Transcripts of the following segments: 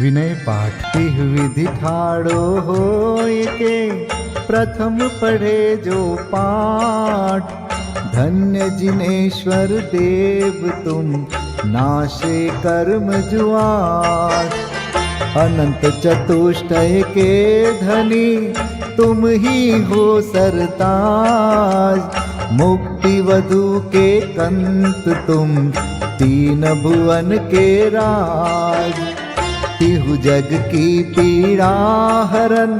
विनय पाठ तिह विधि ठाड़ो होय के प्रथम पढ़े जो पाठ। धन्य जिनेश्वर देव तुम नाशे कर्म जुआट। अनंत चतुष्टय के धनी तुम ही हो सरताज। मुक्ति वधु के कंत तुम तीन भुवन के राज। तिहु जग की पीड़ा हरन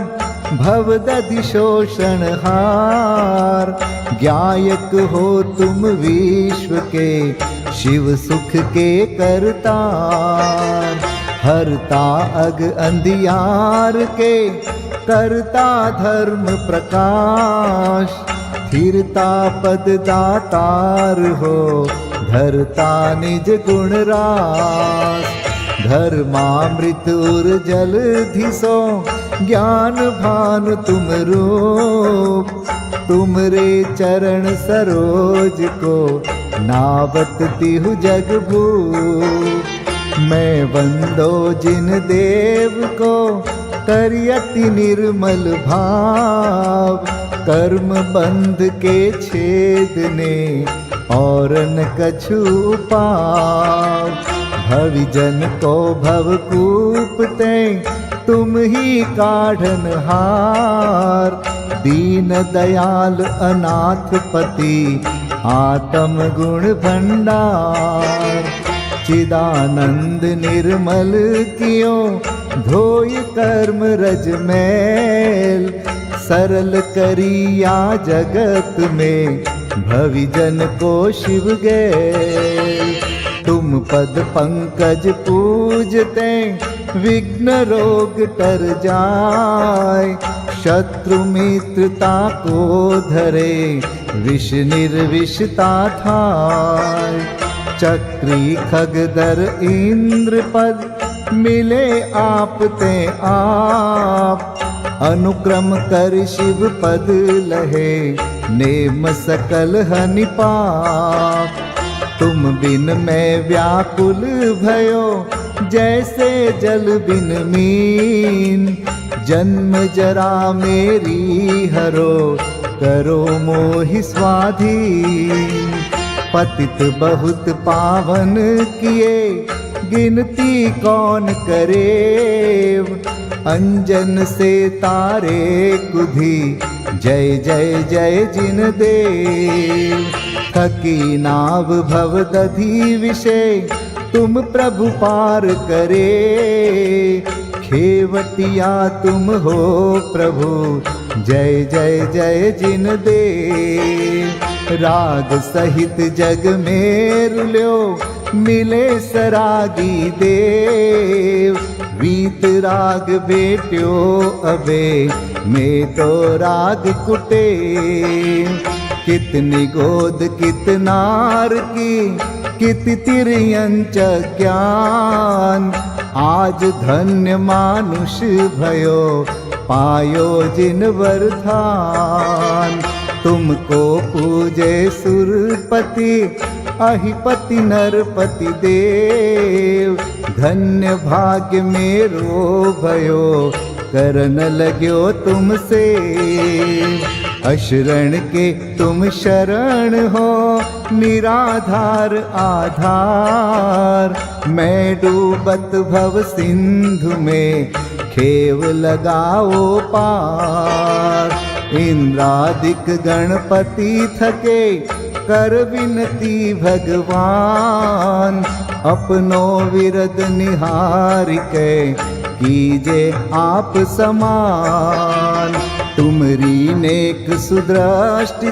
भवदधि शोषण हार। ज्ञायक हो तुम विश्व के शिव सुख के करतार। हरता अग अंधियार के करता धर्म प्रकाश। स्थिरता पद दातार हो धरता निज गुण रास। धर्मामृत उर जल धिसो ज्ञान भानु तुम रूप। तुमरे चरण सरोज को नावत तिहु जग भूप। मैं वंदो जिन देव को करियति निर्मल भाव। कर्म बंध के छेदने और न कछु पाव। भविजन को भवकूप ते तुम ही काढ़न हार। दीन दयाल अनाथ पति आत्म गुण भंडार। चिदानंद निर्मल कियो धोय कर्म रज मैल। सरल करिया जगत में भविजन को शिव गए। तुम पद पंकज पूजते विघ्न रोग तर जाय। शत्रु मित्रता को धरे विष निर्विषता थाय। चक्री खगदर इंद्र पद मिले आप ते आप। अनुक्रम कर शिव पद लहे नेम सकल हनि पाप। तुम बिन मैं व्याकुल भयो जैसे जल बिन मीन। जन्म जरा मेरी हरो करो मोहि स्वाधीन। पतित बहुत पावन किए गिनती कौन करे। अंजन से तारे कुधी जय जय जय जिन देव। थकी नाव भवदधि विषय तुम प्रभु पार करे। खेवटिया तुम हो प्रभु जय जय जय जिन देव। राग सहित जग में रुल्यो मिले सरागी देव। वीत राग बेट्यो अबे में तो राग कुटे। कितनी गोद कितनार की कित तिर्यंच ज्ञान। आज धन्य मानुष भयो पायो जिन वरदान। तुमको पूजे सुरपति अहिपति नरपति देव। धन्य भाग्य मेरो भयो करन लग्यो तुमसे। अशरण के तुम शरण हो निराधार आधार। मैं डूबत भव सिंधु में खेव लगाओ पार। इंद्रादिक गणपति थके कर विनती भगवान। अपनो विरद निहार के कीजे आप समान। तुमरी नेक सुदृष्टि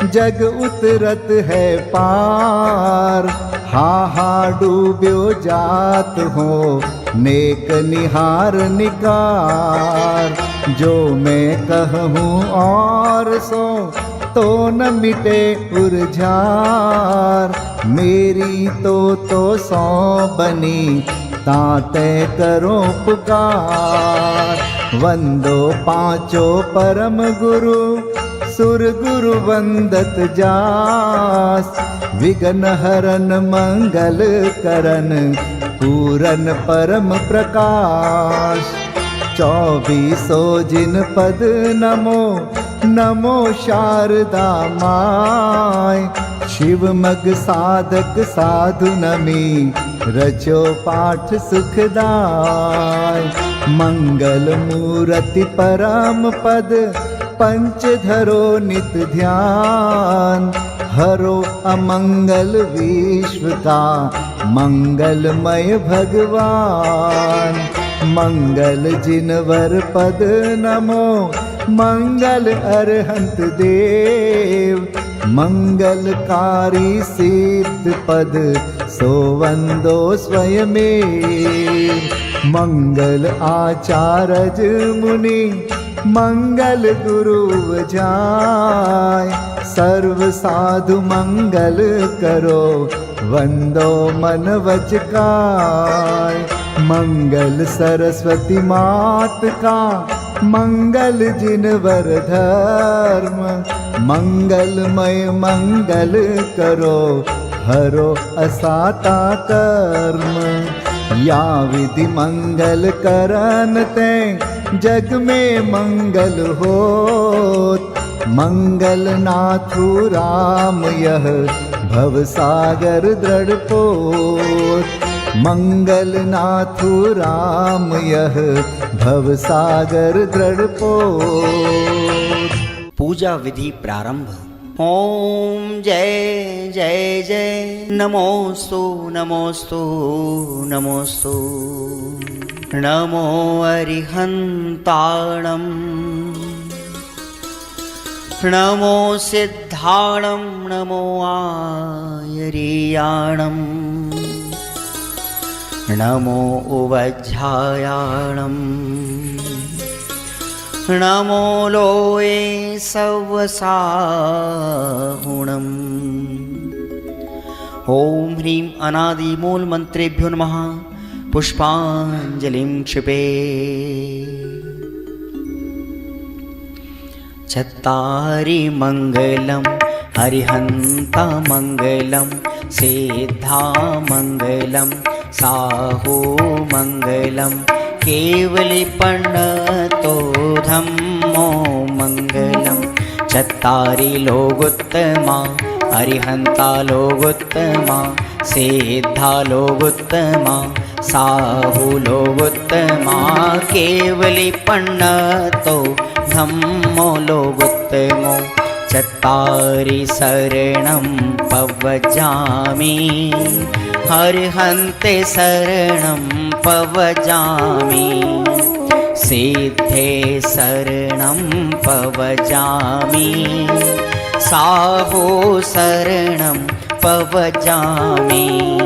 जग उतरत है पार। हा डूब्यो जात हो नेक निहार निकार। जो मैं कहूँ और सो तो न मिटे उर्जार। मेरी तो सौ बनी ताते करो पुकार। वंदो पांचों परम गुरु सुर गुरु वंदत जास। विघ्न हरन मंगल करन पूरन परम प्रकाश। 24 जिन पद नमो नमो शारदा माय। शिव मग साधक साधु नमी रचो पाठ सुखदाय। मंगल मूर्ति परम पद पंच धरो नित ध्यान। हरो अमंगल विश्व का मंगलमय भगवान। मंगल जिनवर पद नमो मंगल अरहंत देव। मंगलकारी सिद्ध पद सोवंदो स्वयमेव। मंगल आचारज मुनि मंगल गुरु जाय। सर्व साधु मंगल करो वंदो मन वच काय। मंगल सरस्वती मात का मंगल जिनवर धर्म। मंगलमय मंगल करो हरो असाता कर्म। या विधि मंगल करन ते जग में मंगल होत। मंगल नाथु राम यह भव सागर दृढ़ पोत। मंगल नाथु राम यह भव सागर दृढ़ पोत। पूजा विधि प्रारंभ। ओम जय जय जय नमोस्तु नमोस्तु नमोस्तु। नमो अरिहन्ताणं नमो सिद्धाणं नमो आयर्याणं नमो उवज्झायाणं नमो लोये सवसाहुणम्। ओम ह्रीं अनादि मूल मंत्रेभ्यो नमः। पुष्पांजलिं क्षिपे। चत्तारि मंगलम हरिहंता मंगलम। सिद्धा मंगलम साहू मंगलम। केवलिपण्णतो धम्मो मंगलम। चत्तारि लोगोत्तमा हरिहंता लोगोत्तमा। सिद्धा लोगोत्तमा साहू लोगोत्तमा। केवलिपण्णतो धम्मो लोगोत्तमो। चत्तारि शरणं पवजामि हरिहन्ते शरणं पवजामि। सिद्धे शरणं पवजामि साहू शरणं पवजामि।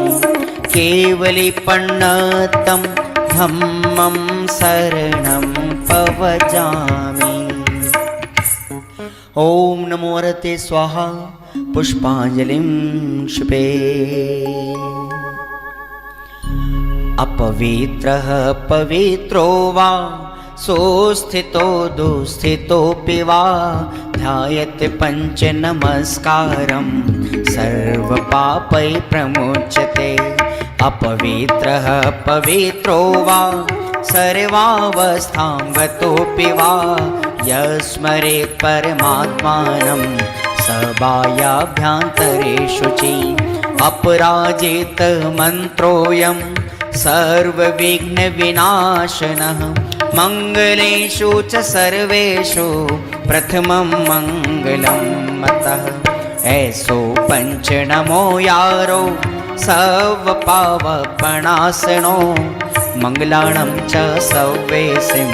केवलिपण्णतं धम्मं शरणं पवजामि। ओम नमो हरते स्वाहा। पुष्पांजलिं क्षिपे। अपवित्रः पवित्रो वा सोस्थितो दुस्थितोऽपि वा। ध्यायते पंच नमस्कारं सर्वपापै प्रमुच्यते। अपवित्रः पवित्रो वा सर्वावस्थां गतोऽपि वा। यस्मरेत् परमात्मानं स बाह्याभ्यन्तरे शुचि। अपराजित मन्त्रोऽयं सर्वविघ्नविनाशनः। मङ्गलेषु च सर्वेषु प्रथमं मङ्गलं मतः। ऐसो पंच नमो यारो सर्वपावपणासनो। मंगलाणं च सव्वेसिं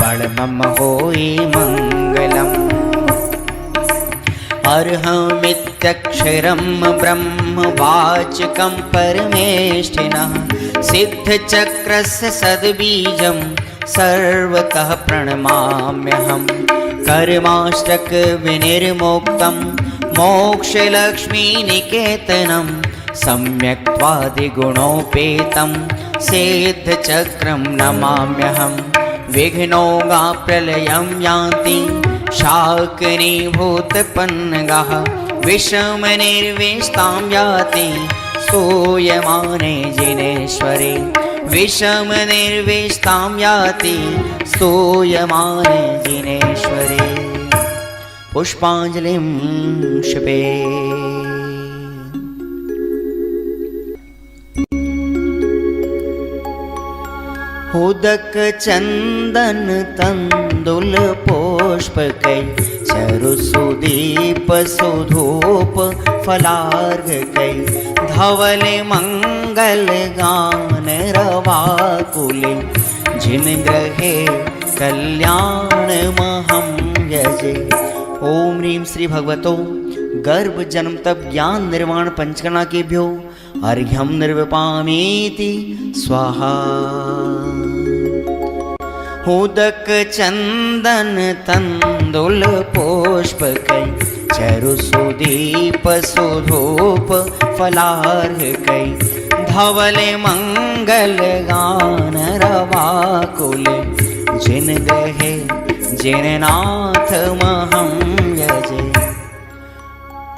परमं होई मङ्गलम्। अर्हमित्यक्षरं ब्रह्मवाचकं परमेष्ठिनः। सिद्धचक्रस्य सद्बीजं सर्वतः प्रणमाम्यहम्। कर्माष्टकविनिर्मुक्तं मोक्षलक्ष्मीनिकेतनं। सम्यक्त्वादिगुणोपेतं सिद्धचक्रं नमाम्यहम्। विघ्नौघा प्रलयं यान्ति शाकिनीभूतपन्नगाः। विषमनिर्विष्टां याति स्तूयमाने जिनेश्वरे विषम निर्विष्टां याति स्तूयमाने जिनेश्वरे पुष्पाञ्जलिं क्षिपे। उदक चंदन तंदुल पुष्प कै चरु सुदीप सुधूप फलार्घ कै धवल मंगल गान रवाकुले जिन ग्रहे कल्याण महं यजे। ओम ह्रीं श्री भगवतो गर्भ जन्म तप ज्ञान निर्वाण पंचकर्णा केभ्यो अर्घ्यं निर्विपामीति स्वाहा। उदक चंदन तंदुल पुष्प कै चरु सुदीप सुधूप फलार्घ कै धवल मंगल गान रवाकुल जिन ग्रहे जिन नाथ महं यजे।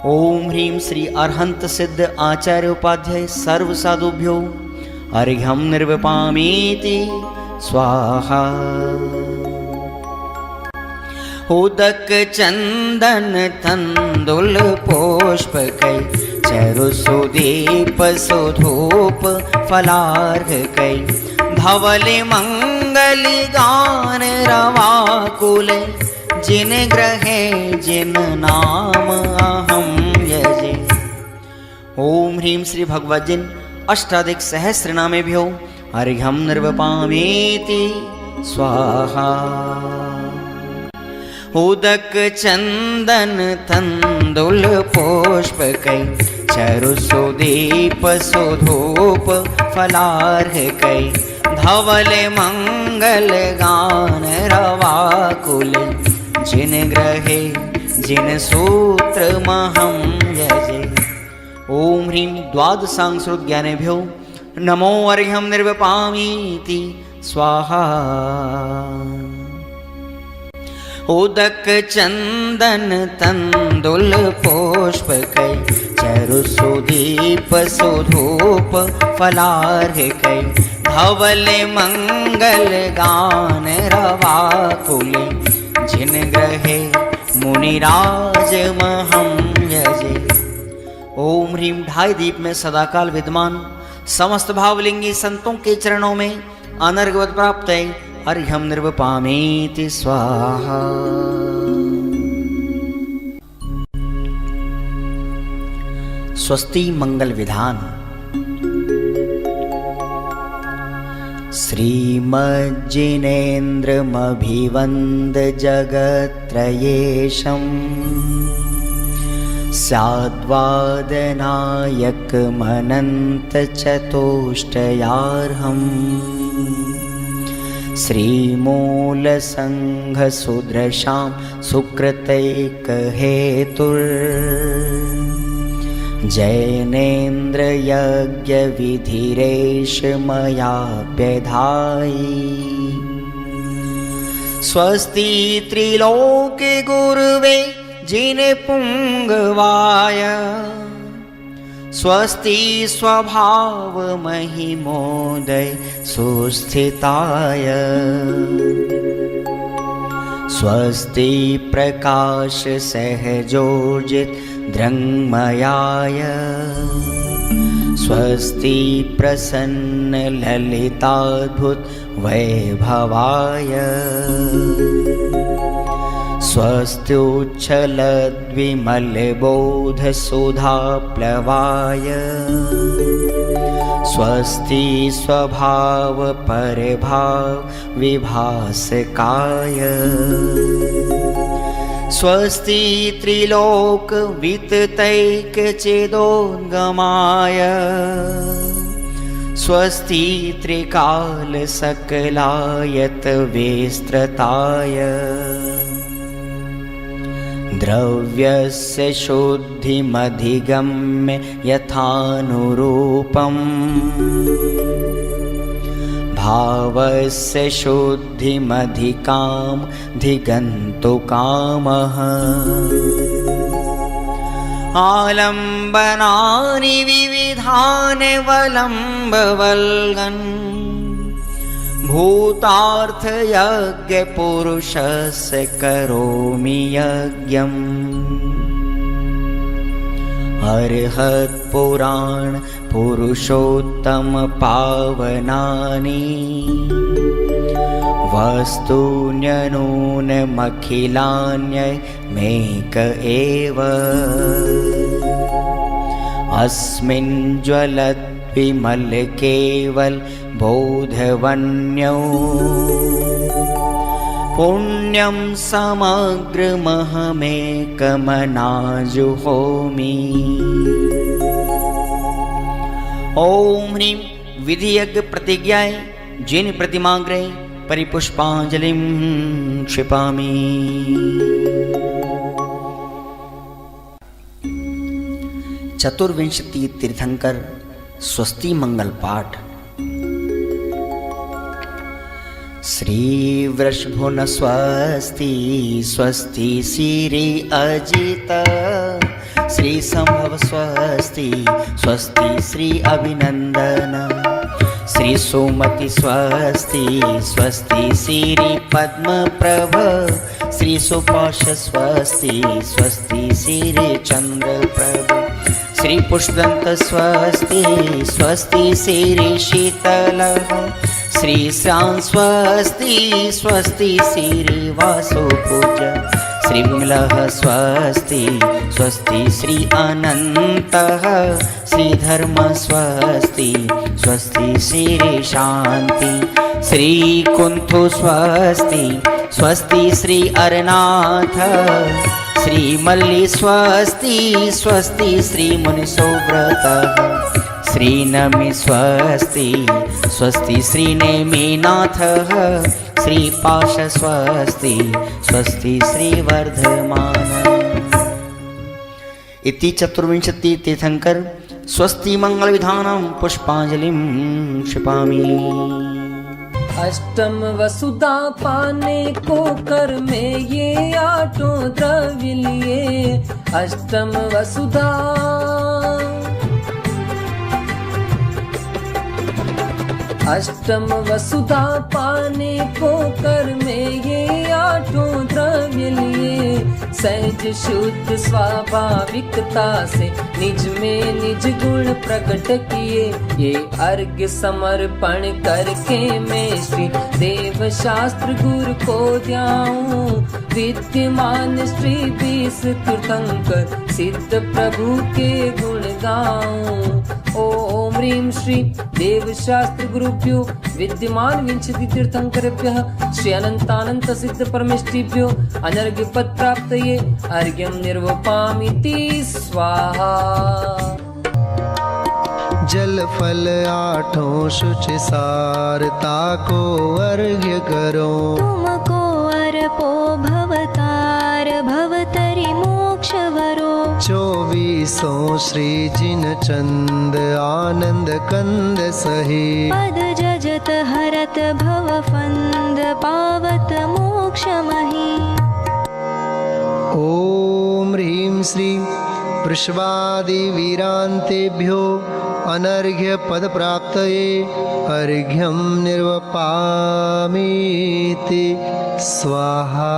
ओम ह्रीं श्री अरहंत सिद्ध आचार्य उपाध्याय सर्व साधुभ्यो अर्घ्यं निर्विपामीति स्वाहा। उदक चंदन तंदुल पुष्प कै चरु सुदीप सुधूप फलार्घ कै धवल मंगल गान रवाकुल जिन ग्रहे जिन नाम अहं यजे। ओम ह्रीं श्री भगवद्जिन अष्टाधिक सहस्र नामेभ्यो अर्घ्यं निर्विपामीति स्वाहा। उदक चंदन तंदुल पुष्प कै चरु सुदीप सुधूप फलार्घ कै धवल मंगल गान रवाकुल जिन ग्रहे जिन सूत्र महं यजे। ओम ह्रीं द्वादशांगश्रुत ज्ञानेभ्यो नमो अर्घ्यं निर्विपामीति स्वाहा। उदक चंदन तंदुल पुष्प कै चरु सुदीप सुधूप फलार्घ कै धवल मंगल गान रवाकुल जिन ग्रहे मुनिराज महं यजे। ओम ह्रीं ढाई दीप में सदाकाल विद्यमान समस्त भावलिंगी संतों के चरणों में अनर्घवत प्राप्त है अर्घ्यं निर्विपामीति स्वाहा। स्वस्ति मंगल विधान। श्रीमज्जिनेन्द्रमभिवन्द जगत्त्रयेशम् स्याद्वादनायकमनन्तचतुष्टयार्हम् श्रीमूलसङ्घसुदृशां सुकृतैकहेतुर्जैनेन्द्रयज्ञविधिरेश मयाप्यधायि। स्वस्ति त्रिलोके गुरुवे जिनपुङ्गवाय स्वस्ति स्वभाव महिमोदय सुस्थिताय। स्वस्ति प्रकाश सहजोजित दृङ्मयाय स्वस्ति प्रसन्न ललिताद्भुत वैभवाय। स्वस्त्युच्छलद्विमलबोधसुधाप्लवाय स्वस्ति स्वभाव परभाव विभासकाय। स्वस्ति त्रिलोक विततैकचेदोद्गमाय स्वस्ति त्रिकाल सकलायत विस्तृताय। द्रव्यस्य शुद्धिमधिगम्य यथानुरूपम् भावस्य शुद्धिमधिकां धिगन्तु कामः। आलम्बनानि विविधानि वलम्बवल्गन् भूतार्थयज्ञपुरुषस्य करोमि यज्ञम् अर्हत्पुराण पुरुषोत्तम पावनानि वस्तून्यनूनमखिलान्यमेक एव अस्मिन् ज्वलद्विमल केवल बोधवन्यौ पुण्यं समग्रमहमेकमनाजुहोमि। ओम ह्रीं विधियज्ञ प्रतिज्ञाय जिन प्रतिमाग्रे परिपुष्पांजलिं क्षिपामि। चतुर्विंशति तीर्थंकर स्वस्ति मंगल पाठ। श्री वृषभुन स्वस्ति स्वस्ति श्री अजित श्री संभव स्वस्ति स्वस्ति श्री अभिनंदन श्री सुमति स्वस्ति स्वस्ति श्री पद्म प्रभ श्री सुपाश स्वस्ति स्वस्ति श्री चंद्र प्रभ श्री पुष्पदंत स्वस्ति स्वस्ति श्री शीतल श्री श्रां स्वस्ति स्वस्ति श्री वासुपूज श्री विमलः स्वस्ति स्वस्ति श्री अनन्तः श्री धर्म स्वस्ति स्वस्ति श्री शांति श्री कुंथु स्वस्ति स्वस्ति श्री अरनाथ श्री मल्ली स्वस्ति स्वस्ति श्री मुनिसुव्रत श्री नमि स्वस्ति स्वस्ति श्री नेमिनाथ श्री पाश स्वस्ति स्वस्ति श्री वर्धमान। इति चतुर्विंशति तीर्थंकर स्वस्ति मंगल विधानं पुष्पांजलिं क्षिपामि। अष्टम वसुधा पाने को कर में ये आठों द्रव्य लिए अष्टम वसुधा अष्टम वसुधा पाने को कर में ये आठों द्रव्य लिए सहज शुद्ध स्वाभाविकता से निज में निज गुण प्रकट किए ये अर्घ्य समर्पण करके मैं श्री देव शास्त्र गुरु को द्याऊं विद्यमान श्री 20 तीर्थंकर सिद्ध प्रभु के गुण गाऊं। ओम ह्रीं श्री देव शास्त्र गुरुभ्यो विद्यमान विंशति तीर्थंकरेभ्यः श्री अनंतानंत सिद्ध परमेष्टिभ्यो अनर्घ्य पद प्राप्तये अर्घ्यं निर्वपामीति स्वाहा। जल फल आठों शुचि सारता को अर्घ्य करो तुमको अर्पो भवतार भवतरि मोक्षवरो 24 श्री जिन चंद आनंद कंद सही पद जजत हरत भव फंद पावत मोक्षमहि। ओम ह्रीं श्री वृषभादि वीरांतेभ्यो अनर्घ्य पद प्राप्तये अर्घ्यं निर्वपामीति स्वाहा।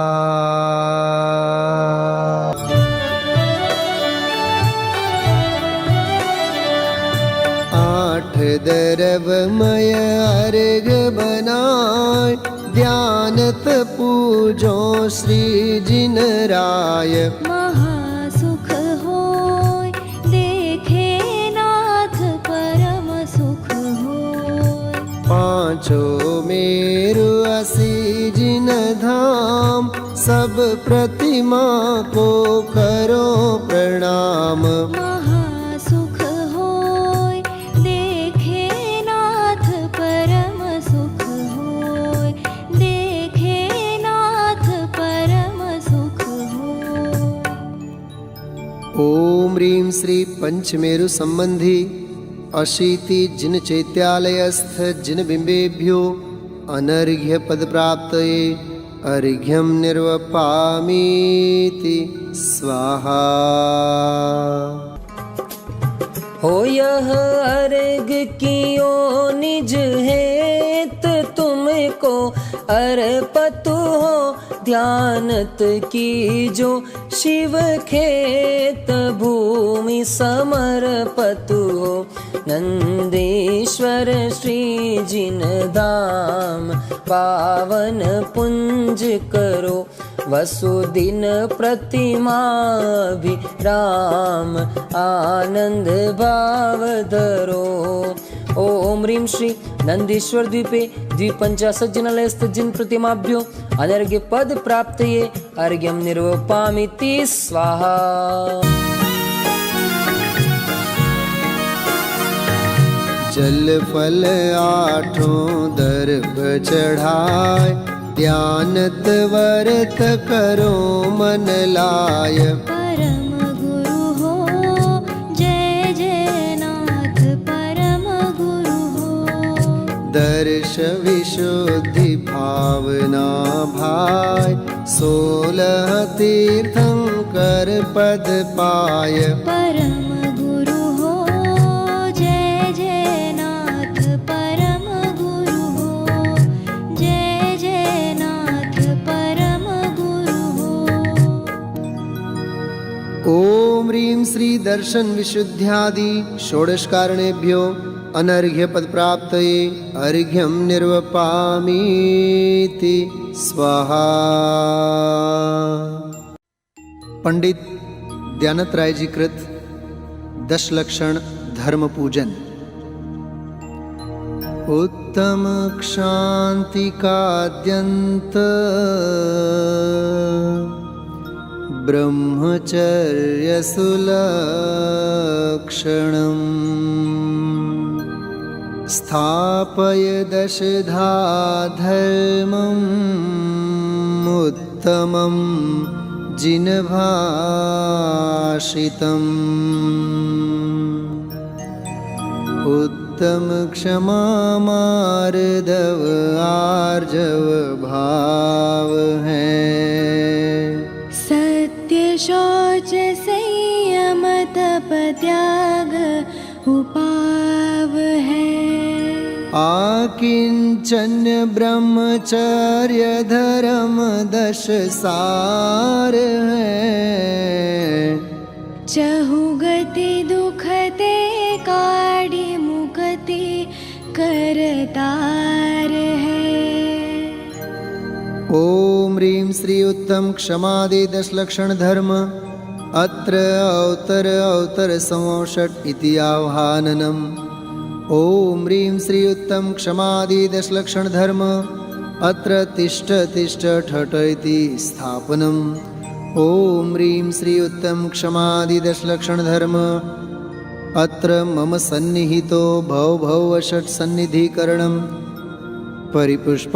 आठ द्रवमय अर्घ बनाय ध्यानत पूजो श्री जिन राय महासुख होय देखे नाथ परम सुख होय। पांचों मेरु असी जिन धाम सब प्रतिमा को करो प्रणाम महासुख होय देखे नाथ परम सुख होय देखे नाथ परम सुख होय। ओम ह्रीं श्री पंचमेरु संबंधी अशीति जिन चैत्यालयस्थ जिन बिंबेभ्यो अनर्घ्य पद प्राप्तये अर्घ्यं निर्वपामीति स्वाहा। हो यह अर्घ कियो निज हेत तुमको अर्पतु हो ध्यानत कीजो शिव खेत भूमि समर्पतु हो नंदेश्वर श्री जिन धाम पावन पुंज करो वसुदिन प्रतिमा भी राम आनंद भाव धरो। ओम ह्रीं श्री नंदीश्वर द्वीपे द्विपञ्चाशज्जनालयस्थ जिन प्रतिमाभ्यो अनर्घ्य पद प्राप्तये अर्घ्यं निर्वपामीति स्वाहा। जल फल आठों दर्भ चढ़ाय ध्यानत व्रत करो मन लाय। परम गुरु हो जय जय नाथ परम गुरु हो। दर्श विशुद्धि भावना भाय 16 तीर्थंकर पद पाय। परम गुरु हो जय जय नाथ परम गुरु हो। जय जय नाथ परम गुरु हो। ओम ह्रीं श्री दर्शन विशुद्ध्यादि षोडश कारणेभ्यो अनर्घ्य पद प्राप्तये अर्घ्यं निर्वपामीति स्वाहा। पंडित दयानत राय जी कृत 10 लक्षण धर्म पूजन। उत्तम क्षांति काद्यंत ब्रह्मचर्य सुलक्षणम् स्थापय दशधा धर्मम् उत्तमं जिनभाषितम्। उत्तम क्षमा मार्दव आर्जव भाव है। सत्य शौच संयम तप त्याग उपाव है। आकिंचन ब्रह्मचर्य धर्म 10 सार है। चहुगति दुखते काढ़ी मुक्ति करतार है। ओम ह्रीं श्री उत्तम क्षमादि 10 लक्षण धर्म अत्र अवतर संवषट इति आह्वाननम्। ओम ह्रीं श्री उत्तम क्षमादि 10 लक्षण धर्म अत्र तिष्ठ ठठ इति स्थापनम्। ओम ह्रीं श्री उत्तम क्षमादि 10 लक्षण धर्म अत्र मम सन्निहितो भव षट् सन्निधिकरणम् परिपुष्पाञ्जलिं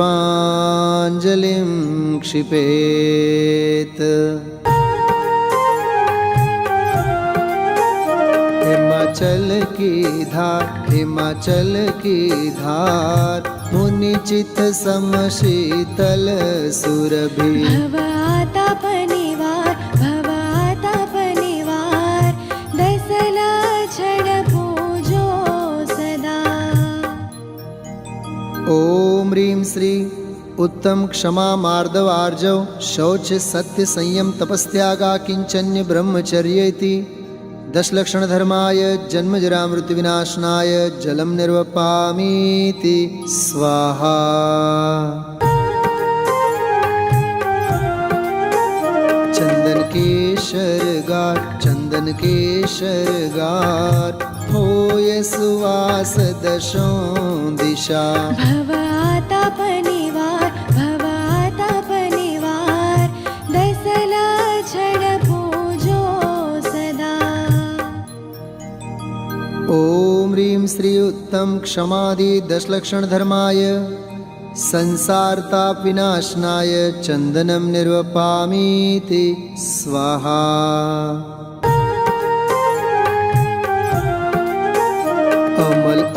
क्षिपेत्। हिमाचल की धार मुनि चित समशीतल सुरभि। भवाताप निवार 10 लक्षण पूजो सदा। ओम ह्रीं श्री उत्तम क्षमा मार्दव आर्जव शौच सत्य संयम तपस्त्यागा किंचन्य ब्रह्मचर्य इति 10 लक्षण धर्माय जन्म जरा मृत्यु विनाशनाय जलम निर्वपामीति स्वाहा। चंदन केशर गार होय सुवास 10 दिशा। भवाताप निवार 10 लक्षण पूजो सदा। ओम ह्रीं श्री उत्तम क्षमादि 10 लक्षण धर्माय संसार ताप विनाशनाय चंदनम निर्वपामीति स्वाहा।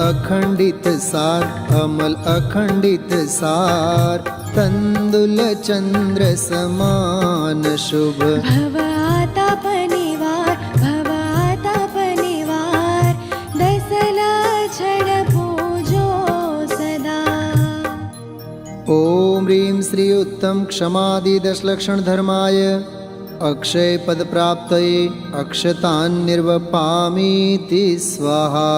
अखंडित सार, अमल अखंडित सार, तंदुल चंद्र समान शुभ। भवाताप निवार, भवाताप निवार, दसला छड पूजो सदा। ओम ह्रीं श्री उत्तम क्षमादि दशलक्षण धर्माय अक्षय पद प्राप्तये अक्षतान् निर्वपामीति स्वाहा।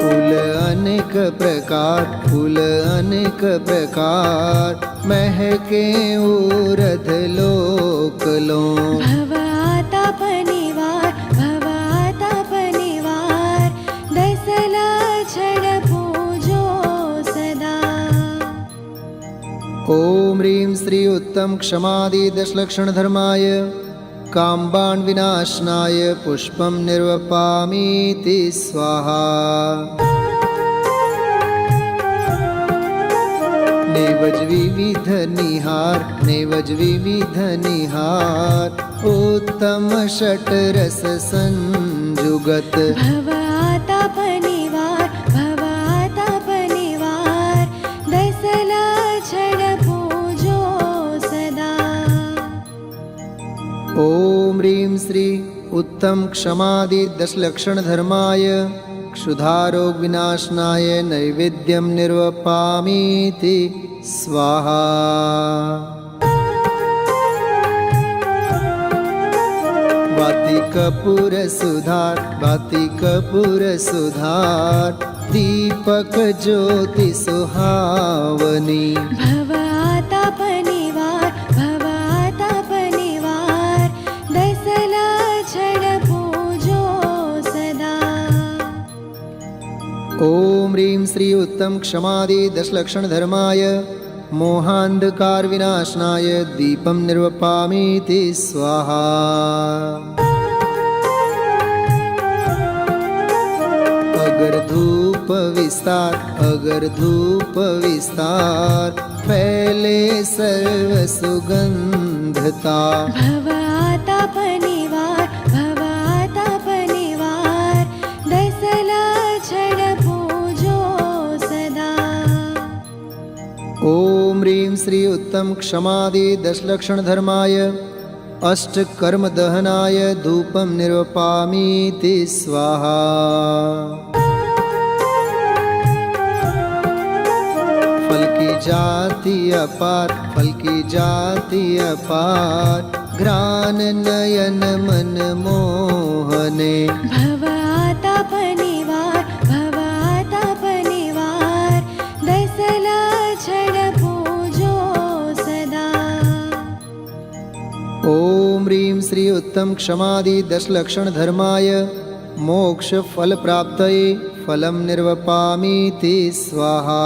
फूल अनेक प्रकार, फूल अनेक प्रकार, महके ऊर्ध लोक लो। भवाताप निवार, भवाताप निवार, दसला छड पूजो सदा। ओम ह्रीं श्री उत्तम क्षमादि दशलक्षण धर्माय कामबाण विनाशनाय पुष्पं निर्वपामीति स्वाहा। नेवज विविध निहार, नेवज विविध निहार, उत्तम षट रस संजुगत। भवाताप निवार, भवाताप निवार, दसला छड पूजो सदा। ओम ह्रीं श्री उत्तम क्षमादि दशलक्षण धर्माय क्षुधारोग विनाशनाय नैवेद्यं निर्वपामीति स्वाहा। वाति कपूर सुधार, वाति कपूर सुधार, दीपक ज्योति सुहावनी। भवाताप निवार, भवाताप निवार, दसला छड पूजो सदा। ओम ह्रीं श्री उत्तम क्षमादि दशलक्षण धर्माय मोहांधकार विनाशनाय दीपं निर्वपामीति स्वाहा। अगर धूप विस्तार, अगर धूप विस्तार, फैले सर्व सुगंधता। भवाताप निवार, भवाताप निवार, दसला छड पूजो सदा। ओम ह्रीं श्री उत्तम क्षमादि दशलक्षण धर्माय अष्ट कर्म दहनाय धूपं निर्वपामीति स्वाहा। फल की जाति अपार, फल की जाति अपार, घ्राण नयन मन मोहने। भवाताप निवार, भवाताप निवार, दसला छड पूजो सदा। ओम ह्रीं श्री उत्तम क्षमादि दशलक्षण धर्माय मोक्ष फल प्राप्तये फलं निर्वपामीति स्वाहा।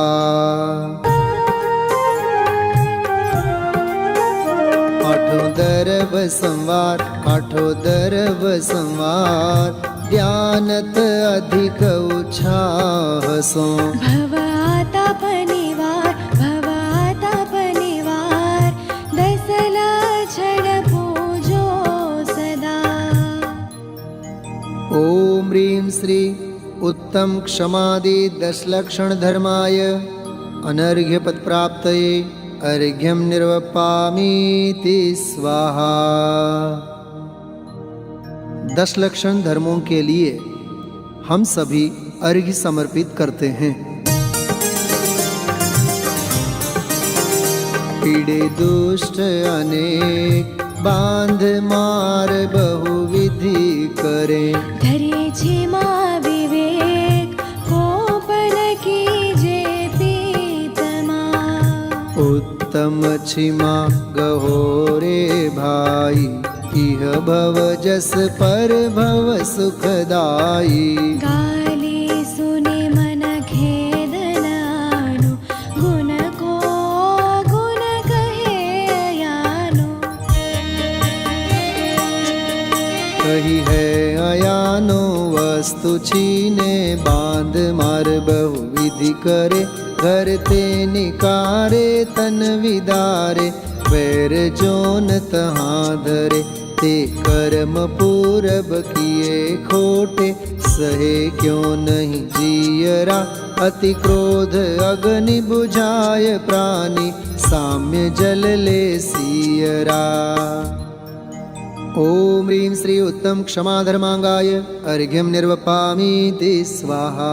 आठों दरव संवार, आठों दरव संवार, ध्यानत अधिक उत्साह सो। भवाताप निवार, भवाताप निवार, दसला छड पूजो सदा। ओम ह्रीं श्री उत्तम क्षमादि दशलक्षण धर्माय अनर्घ्य पद प्राप्तये अर्घ्यं निर्वपामीति स्वाहा। दशलक्षण धर्मों के लिए हम सभी अर्घ्य समर्पित करते हैं। पीड़े दुष्ट अनेक, बांध मार बहुविधि करे। धरे क्षमा विवेक, कोपन कीजे पीतमा। उत्तम क्षमा गहोरे भाई, इह भव जस पर भव सुखदाई। गाली सुने मन खेदनानु, गुण को गुण कहे अयानो। कही है अयानो वस्तु छीने, बांध मार बहुविधि करे। घर ते निकारे तन विदारे, वैर जोन तहाँ धरे। ते कर्म पूरब किए खोटे, सहे क्यों नहीं जियरा। अति क्रोध अग्नि बुझाय प्राणी, साम्य जल ले सियरा। ओम ह्रीं श्री उत्तम क्षमा धर्मांगाय अर्घ्यं निर्वपामीति स्वाहा।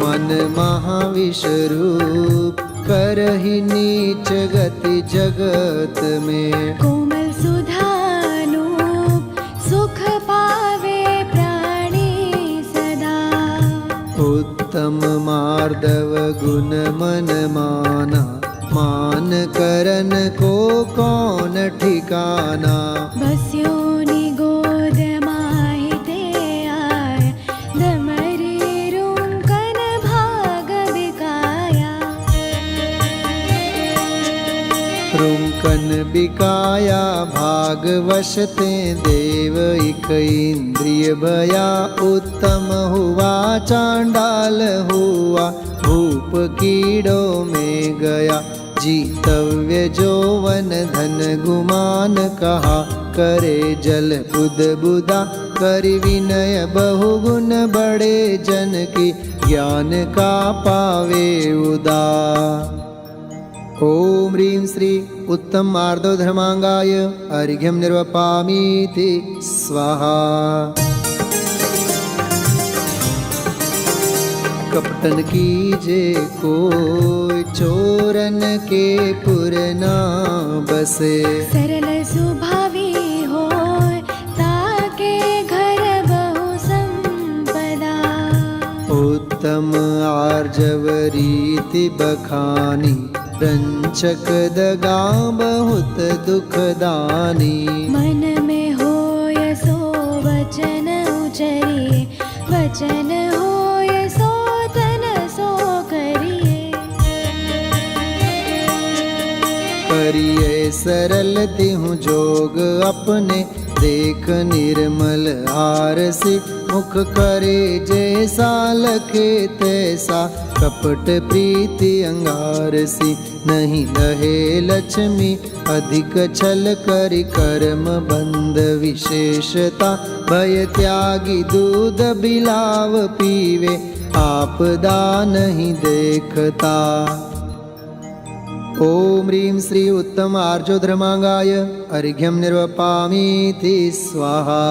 मन महाविषरूप करहि नीच गति जगत में, कोमल सुधानूप सुख पावे प्राणी सदा। उत्तम मार्दव गुण मन माना, मान करन को कौन ठिकाना। बस्यो निगोद माहिते आय, दमरी रुंकन भाग बिकाया। रुंकन बिकाया भाग वशते, देव इक इंद्रिय भया। उत्तम हुआ चांडाल हुआ, भूप कीड़ो में गया। जीतव्य जोवन धन गुमान, कहा करे जल बुद बुदा। करि विनय बहुगुण बड़े जन की, ज्ञान का पावे उदा। ओम ह्रीं श्री उत्तम मार्दव धर्मांगाय अर्घ्यं निर्वपामीति स्वाहा। कपटन कीजे कोई, चोरन के पुर ना बसे। सरल सुभावी होय, ताके घर बहु संपदा। उत्तम आर्जव रीति बखानी, रंचक दगा बहुत दुखदानी। मन में होय सो वचन उचरिए, वचन होय सो तन सो करिए। करिए सरल तिहु जोग अपने, देख निर्मल आरसी। मुख करे जैसा लखे तैसा, कपट प्रीति अंगारसी। नहीं लहे लक्ष्मी अधिक छल करि, कर्म बंध विशेषता। भय त्यागी दूध बिलाव पीवे, आपदा नहीं देखता। ओम ह्रीं श्री उत्तम आर्जो धर्मांगाय अर्घ्यं निर्वपामीति स्वाहा।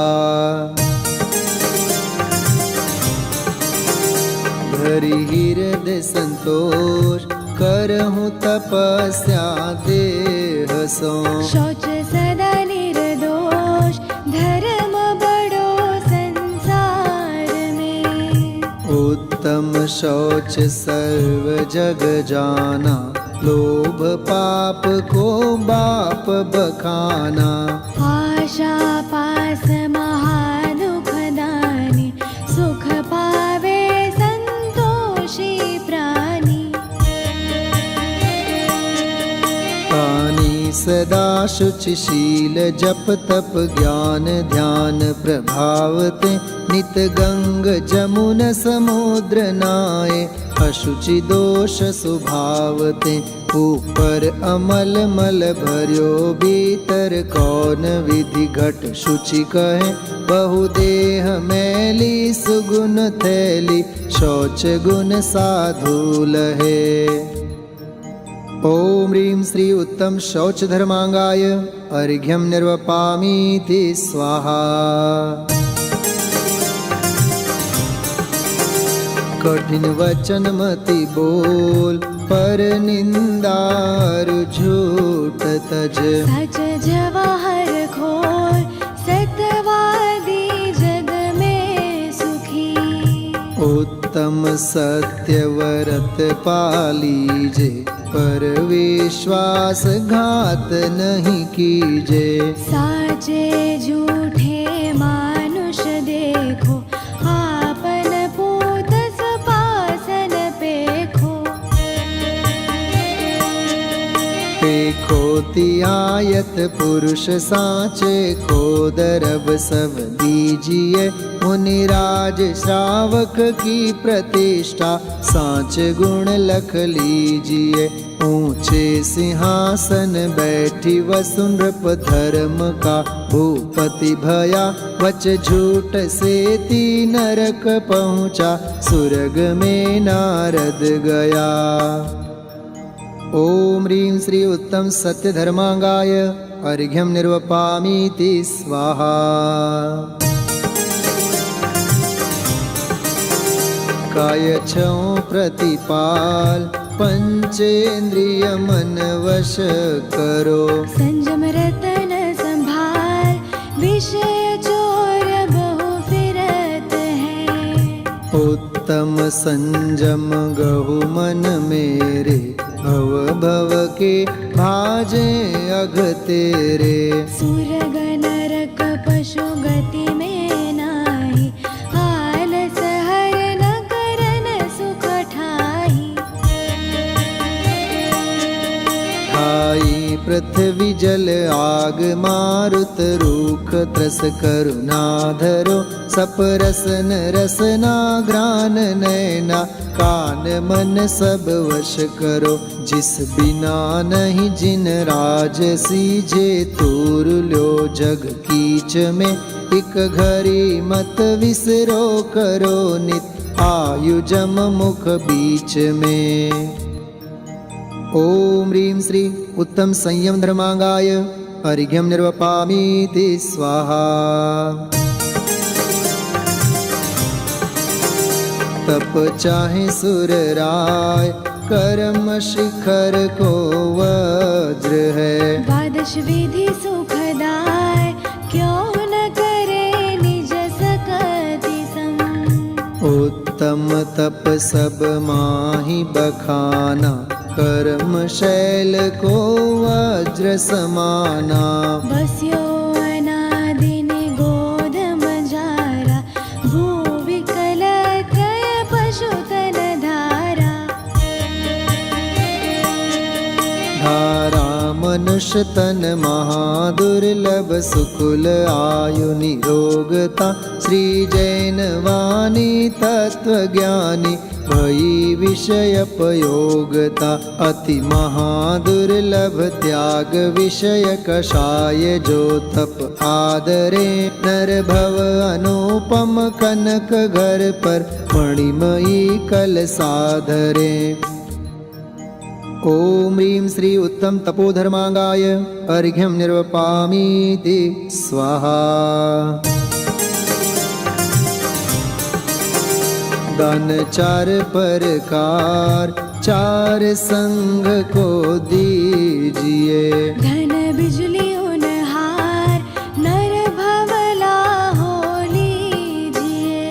धरि हृदय संतोष, करहूँ तपस्या देह सो। शौच सदा निर्दोष, धर्म बड़ो संसार में। उत्तम शौच सर्व जग जाना, लोभ पाप को बाप बखाना। आशा पास महादुखदानी, सुख पावे संतोषी प्राणी। पानी सदा शुचिशील, जप तप ज्ञान ध्यान प्रभावते। नित गंग जमुन समुद्र नाये, अशुचि दोष स्वभावते। ऊपर अमल मल भर्यो भीतर, कौन विधि घट शुचि कहे। बहुदेह मैली सुगुण थैली, शौच गुण साधु लहे। ओम ह्रीं श्री उत्तम शौच धर्मांगाय अर्घ्यं निर्वपामीति स्वाहा। कठिन वचन मति बोल, पर निंदार झूठ तज। सच जवाहर खोल, सत्यवादी जग में सुखी। उत्तम सत्य व्रत पालीजे, पर विश्वास घात नहीं कीजे। साचे झूठे मानुष देखो, आपन पूत सपासन पेखो। पेखो तियायत पुरुष साचे, को दरब सब दीजिए। मुनिराज श्रावक की प्रतिष्ठा, साच गुण लख लीजिए। ऊंचे सिंहासन बैठी वसुनृप धर्म का भूपति भया वच झूठ से ती नरक पहुँचा सुरग में नारद गया। ओम ह्रीं श्री उत्तम सत्य धर्मांगाय अर्घ्यं निर्वपामीति स्वाहा। काय छौ प्रतिपाल पंचेन्द्रिय मन वश करो। संजम रतन संभाल विषय चोर बहु फिरत है। उत्तम संजम गहु मन मेरे भव भव के भाजे अघ तेरे। सुरग नरक पशु गति में नाही आलस हर न करन सुख ठाई। ठाई पृथ्वी जल आग मारुत रूख त्रस करुणा धरो। सप रसन रसना घ्राण नैना कान मन सब वश करो। जिस बिना नहीं जिन राज सीजे तूर लो जग कीच में। एक घड़ी मत विसरो करो नित आयु जम मुख बीच में। ओम ह्रीं श्री उत्तम संयम धर्मांगाय अर्घ्यं निर्वपामीति स्वाहा। तप चाहे सुर राय कर्म शिखर को वज्र है। द्वादश विधि सुखदाय क्यों न करे निज सकति सम। उत्तम तप सब माही बखाना कर्म शैल को वज्र समाना। बस्यो अनादि निगोध मजारा भू विकल त्रय पशुतन धारा। धारा मनुष्य तन महादुर्लभ सुकुल आयु निरोगता। श्री जैन वाणी तत्व ज्ञानी भई विषय पयोगता। अति महादुर्लभ त्याग विषय कषाय जो तप आदरे। नर भव अनुपम कनक घर पर मणिमयी कल साधरे। ओम ह्रीं श्री उत्तम तपोधर्मांगाय अर्घ्यं निर्वपामीति स्वाहा। दान चार प्रकार चार संग को दीजिए। धन बिजली उनहार नर भवला हो लीजिए।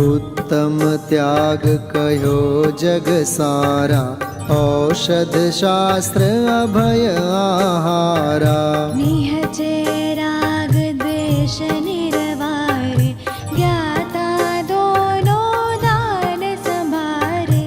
उत्तम त्याग कहो जग सारा औषध शास्त्र अभय आहारा। निहचे राग द्वेष निरवारे ज्ञाता दोनों दान संभारे।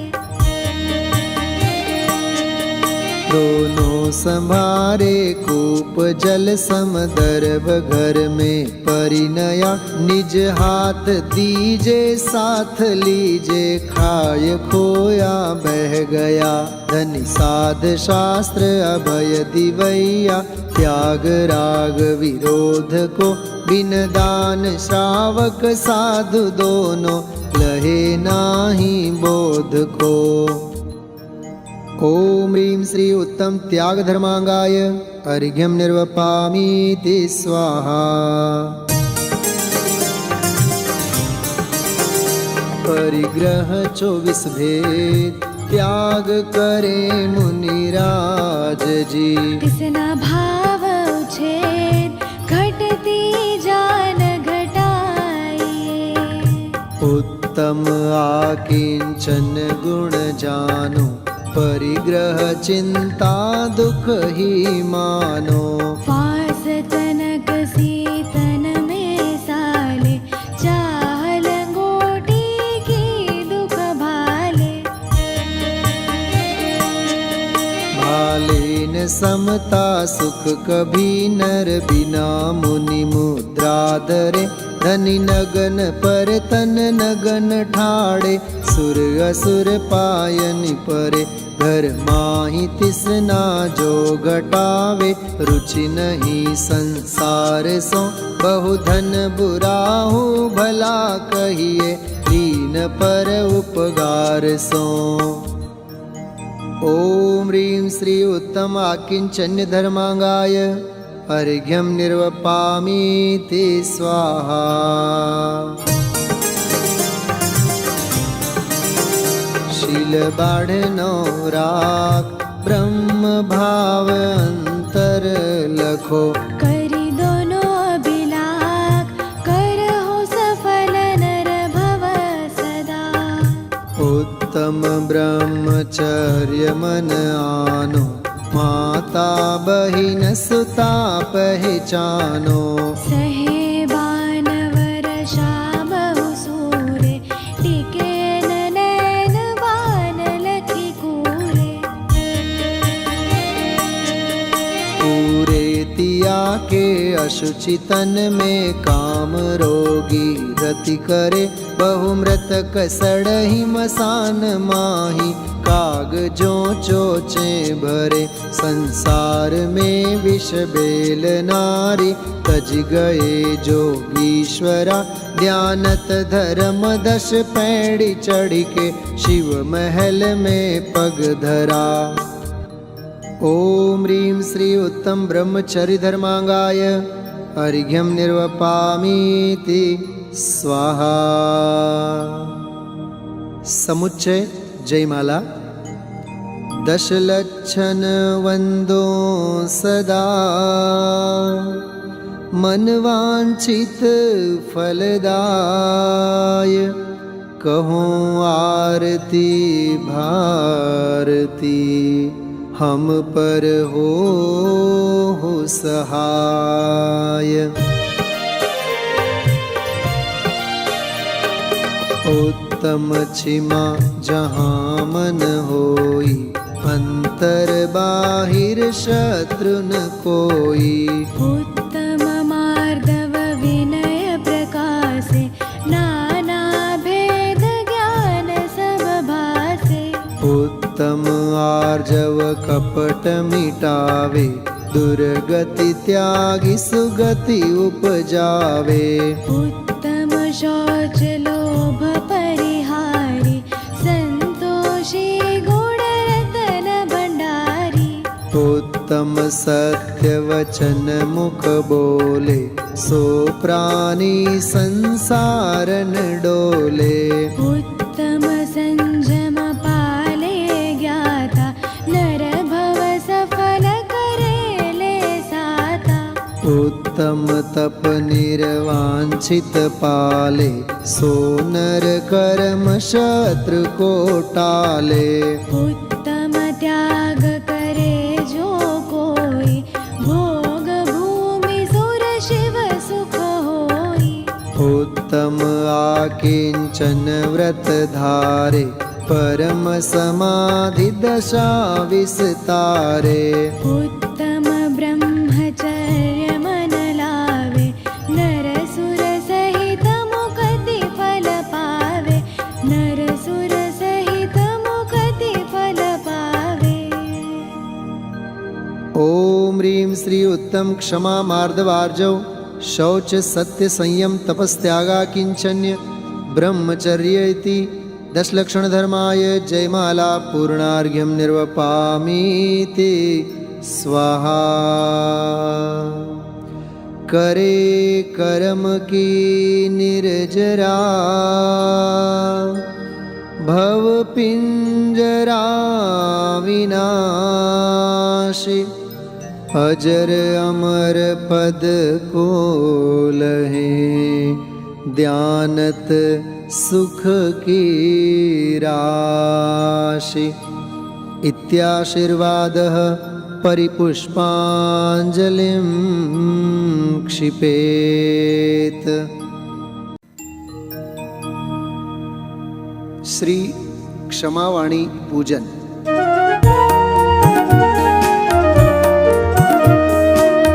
दोनों संभारे कूप जल समदर्भ घर में परिणया। निज हाथ दीजे साथ लीजे खाय खोया बह गया। धनि साध शास्त्र अभय दिवैया। त्याग राग विरोध को बिन दान श्रावक साधु दोनों लहे नाही बोध को। ओम ह्रीं श्री उत्तम त्याग धर्मांगाय अर्घ्यं निर्वपामीति स्वाहा। परिग्रह 24 भेद त्याग करे मुनिराज जी। तिसना भाव उछेद घटती जान घटाइए। उत्तम आकिंचन गुण जानो। परिग्रह चिंता दुख ही मानो। फास तनक सीतन में साले चाह लंगोटी की दुख भाले। भालेन समता सुख कभी नर बिना मुनि मुद्रा धरे। धनि नगन पर तन नगन ठाड़े। सुर असुर पायन परे घर माही तिसना जो घटावे, रुचि नहीं संसार सो बहु धन बुराहु भला कहिए, दीन पर उपगार सो। ओम ह्रीं श्री उत्तम आकिंचन्य धर्मांगाय अर्घ्यं निर्वपामीति स्वाहा। शील बाढ़नो राख ब्रह्म भाव अंतर लखो, करी दोनों अभिलाख करहो सफल नर भव सदा। उत्तम ब्रह्मचर्य मन आनो, माता बहिन सुता पहचानो। सहे बानवर बहु सूरे, टिके नैन बान लखी कूरे। पूरे तिया के अशुचि तन में काम रोगी, रति करे बहु मृतक सड़ही मसान माही। कागजों चोचे भरे संसार में विष बेल नारी, तज गए जोगीश्वरा ध्यानत धर्म 10 पैड़ी चढ़ के, शिव महल में पग धरा। ओम ह्रीं श्री उत्तम ब्रह्मचर्य धर्मांगाय अर्घ्यं निर्वपामीति स्वाहा। समुच्चय जयमाला। दशलक्षण वंदो सदा, मनवांछित फलदाय। कहो आरती भारती, हम पर हो सहाय। उत्तम छिमा जहाँ मन होई, अंतर बाहिर शत्रु न कोई। उत्तम मार्दव विनय प्रकाशे, नाना भेद ज्ञान सब भासे। उत्तम आर्जव कपट मिटावे, दुर्गति त्यागी सुगति उपजावे। उत्तम शौच लोभ परिहारी, संतोषी गुण रतन भंडारी। उत्तम सत्य वचन मुख बोले, सो प्राणी संसार न डोले। उत्तम संयम पाले ज्ञाता, नर भव सफल करे ले साता। उत्तम तप निर्वांछित पाले, सो नर कर्म शत्रु को टाले। उत्तम त्याग करे जो कोई, भोग भूमि सुर शिव सुख होई। उत्तम आकिंचन व्रत धारे, परम समाधि दशा विस्तारे। उत्तम ब्रह्मचर्य मन लावे, नर सुर सहित मुक्ति फल पावे। नर सुर सहित मुक्ति फल पावे। ओम ह्रीं श्री उत्तम क्षमा मार्दवार्जव, शौच सत्य संयम तपस्त्यागा किंचन्य ब्रह्मचर्य इति 10 लक्षण धर्माय जयमाला पूर्णार्घ्यं निर्वपामीति स्वाहा। करे कर्म की निर्जरा, भव पिंजरा विनाशी। अजर अमर पद को लहे, ध्यानत सुख की राशि। इत्याशीर्वादः परिपुष्पांजलिं क्षिपेत्। श्री क्षमावाणी पूजन।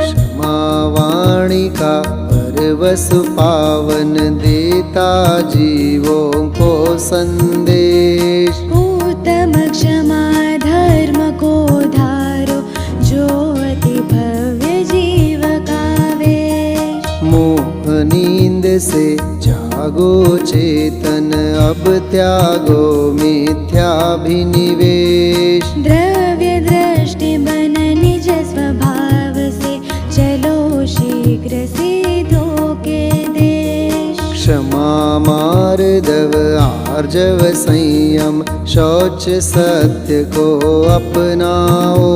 क्षमावाणी का परवश पावन, देता जीवों को संदेश। उत्तम क्षमा जागो चेतन अब त्यागो मिथ्याभिनिवेश। द्रव्य दृष्टि बन निज स्वभाव से चलो शीघ्र सिद्धो के देश। क्षमा मार्दव आर्जव संयम शौच सत्य को अपनाओ।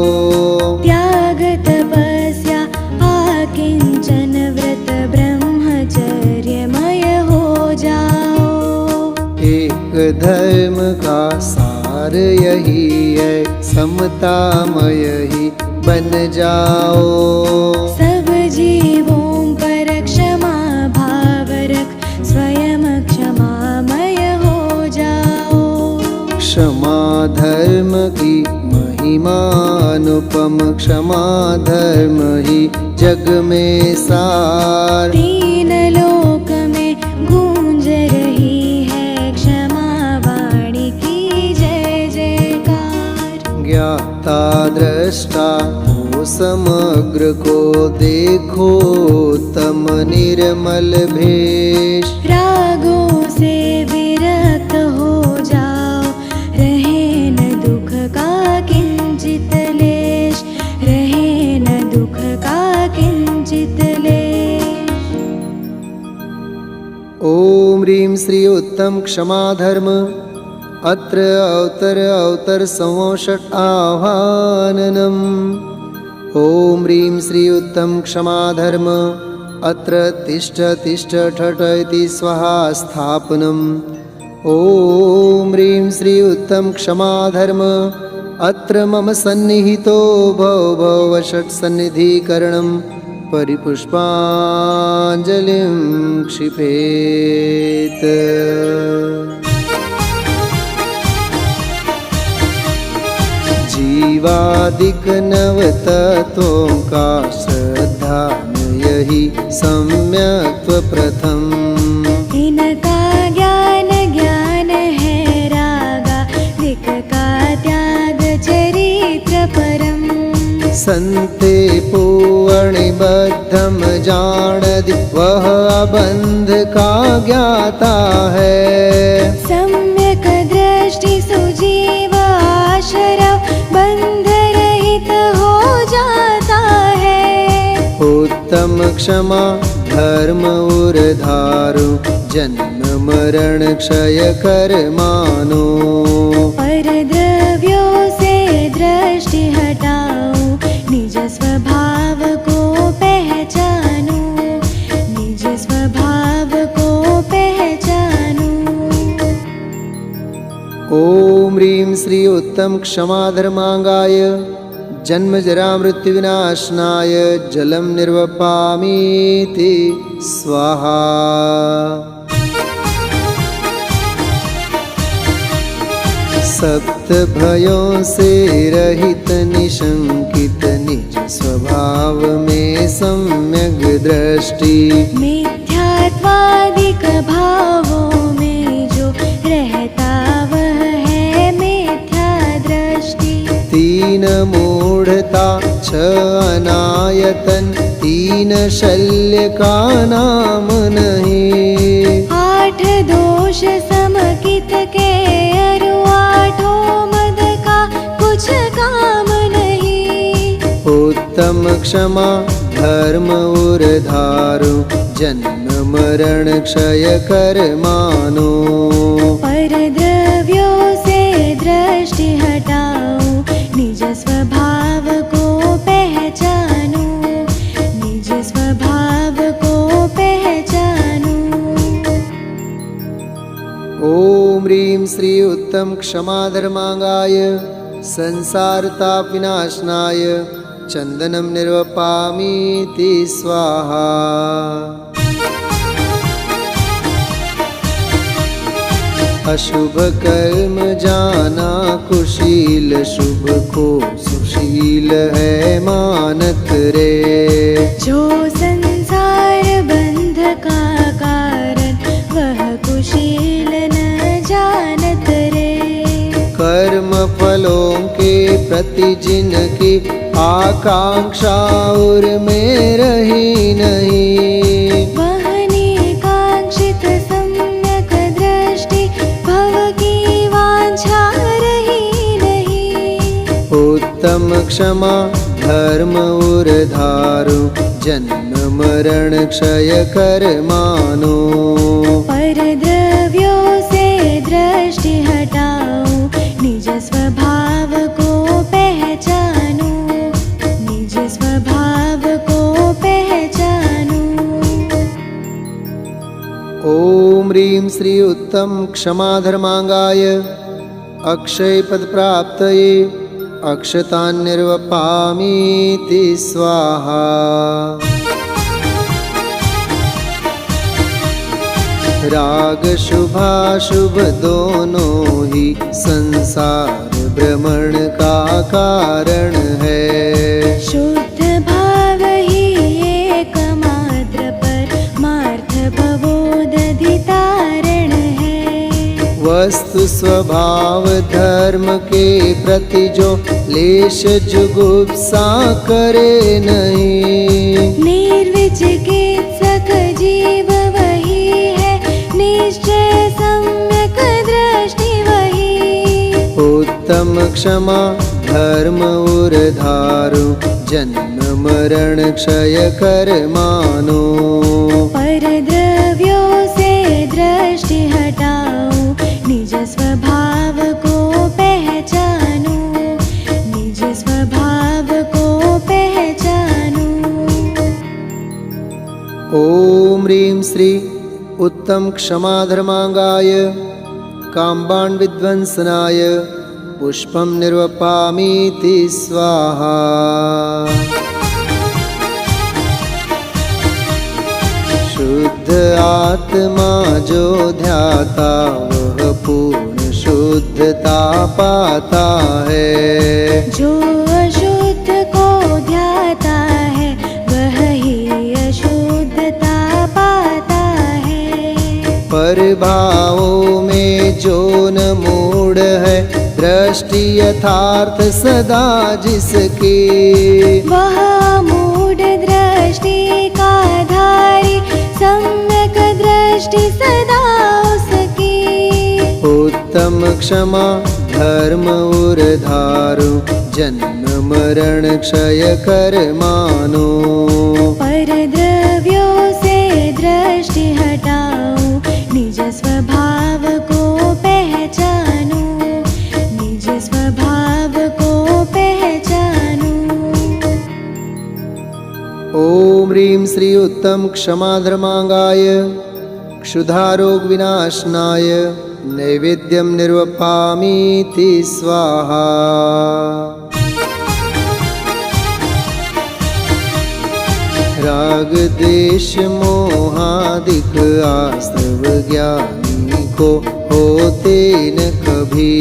त्याग तपस्या आकिंचन व्रत ब्रह्मचर्यमय हो जाओ। एक धर्म का सार यही है समतामय ही बन जाओ। सब जीवों पर क्षमा भाव रख स्वयं क्षमामय हो जाओ। क्षमा धर्म की महिमा अनुपम क्षमा धर्म ही जग में सार। तीन लोक में गूंज रही है क्षमा वाणी की जय जयकार। ज्ञाता दृष्टा हो समग्र को देखो तम निर्मल भेष। रागों से विरक्त हो जाओ रहे न दुख का किंचित लेश। रहे न दुख का किंचित लेश। ओम ह्रीं श्री उत्तम क्षमा धर्म अत्र अवतर संवषट् आह्वाननम्। ओम ह्रीं श्री उत्तम क्षमा धर्म अत्र तिष्ठ ठठ इति स्वाहा स्थापनम्। ओम ह्रीं श्री उत्तम क्षमा धर्म अत्र मम सन्निहितो भव षट् सन्निधिकरणं परिपुष्पाञ्जलिं क्षिपेत्। जीवादिक नवतत्वों का श्रद्धा यही सम्यक् प्रथम। इनका ज्ञान है रागा दिक का त्याग चरित्र परम। संते पूर्णिबद्धम जानदि वह अबंध का ज्ञाता है। सम्यक दृष्टि सुजीव आश्रव बंध रहित हो जाता है। उत्तम क्षमा धर्म उर्धारु जन्म मरण क्षय कर मानो। पर द्रव्यों से दृष्टि हटाओ निज स्वभाव को पहचानो। निज स्वभाव को पहचानो। ओम ह्रीं श्री उत्तम क्षमा धर्मांगाय जन्म जरा मृत्यु विनाशनाय जलम निर्वपामीति स्वाहा। सप्त भयों से रहित निशंकित निज स्वभाव में सम्यक दृष्टि। मिथ्यात्वादिक भावों में जो रहता वह है मिथ्या दृष्टि। तीन मूढ़ता छ अनायतन तीन शल्य का नाम नहीं। आठ दोष समकित के अरु आठों मद का कुछ काम नहीं। उत्तम क्षमा धर्म उर्धारु जन्म मरण क्षय कर मानो। पर द्रव्यों से दृष्टि हटाओ निज स्वभाव को पहचानो। निज स्वभाव को पहचानो। ओम ह्रीं श्री उत्तम क्षमा धर्मांगाय संसार ताप विनाशनाय चंदनम निर्वपामीति स्वाहा। अशुभ कर्म जाना कुशील शुभ को सुशील है मानत रे। जो संसार बंध का कारण वह कुशील न जानत रे। कर्म फलों के प्रति जिनकी आकांक्षा उर में रही नहीं। वह निकांक्षित सम्यक क्षमा धर्म उर्धारु जन्म मरण क्षय कर्मानो परद्रव्यों से दृष्टि हटाओ निज स्वभाव को पहचानो निज स्वभाव को पहचानो। ओम ह्रीं श्री उत्तम क्षमा धर्मांगाय अक्षय पद प्राप्तये अक्षतान् निर्वपामीति स्वाहा। राग शुभाशुभ दोनों ही संसार भ्रमण का कारण है। शुद्ध भाव ही एकमात्र परमार्थ भवोदधितारण है। वस्तु स्वभाव धर्म के प्रति जो लेश जुगुप्सा करे नहीं, निर्विचिकित्सक जीव वही है निश्चय सम्यक दृष्टि वही। उत्तम क्षमा धर्म उर्धारु जन्म मरण क्षय कर्मानो परद्रव्यों से दृष्टि हटाओ निज स्वभाव को पहचानो निज स्वभाव को पहचानो। ओम ह्रीं श्री उत्तम क्षमा धर्मांगाय काम्बान् विध्वंसनाय पुष्पं निर्वपामीति स्वाहा। शुद्ध आत्मा जो ध्याता वह पूर्ण शुद्धता पाता है। जो अशुद्ध को ध्याता है वह ही अशुद्धता पाता है। परभावों में जो न मूढ़ है दृष्टि यथार्थ सदा जिसकी, वह मूढ़ दृष्टि का धारी सम्यक दृष्टि सदा उसकी। उत्तम क्षमा धर्म उर्धारु जन्म मरण क्षय कर्मानो परद्रव्यों से दृष्टि हटाओ निज स्वभाव को पहचानो निज स्वभाव को पहचानो। ओम ह्रीं श्री उत्तम क्षमा धर्मांगाय क्षुधारोग विनाशनाय नैवेद्यं निर्वपामीति स्वाहा। राग द्वेष मोहादिक आश्रव ज्ञानी को होते न कभी,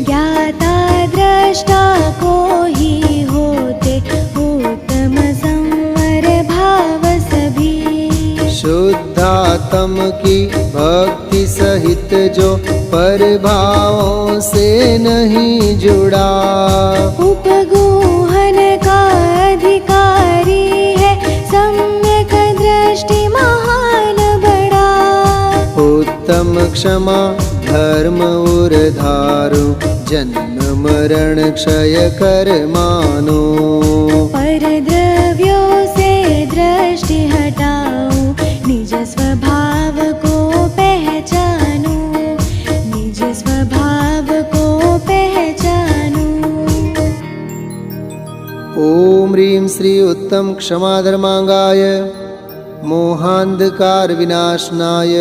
ज्ञाता दृष्टा को ही होते उत्तम संवर भाव सभी। शुद्धात्म की भक्ति सहित जो परभावों से नहीं जुड़ा, उपगूहन का अधिकारी है सम्यक दृष्टि महान बड़ा। उत्तम क्षमा धर्म उर्धारु जन्म मरण क्षय कर्मानो परद्रव्यों से दृष्टि हटाओ निज स्वभाव को पहचानो निज स्वभाव को पहचानो। ओम ह्रीं श्री उत्तम क्षमा धर्मांगाय मोहांधकार विनाशनाय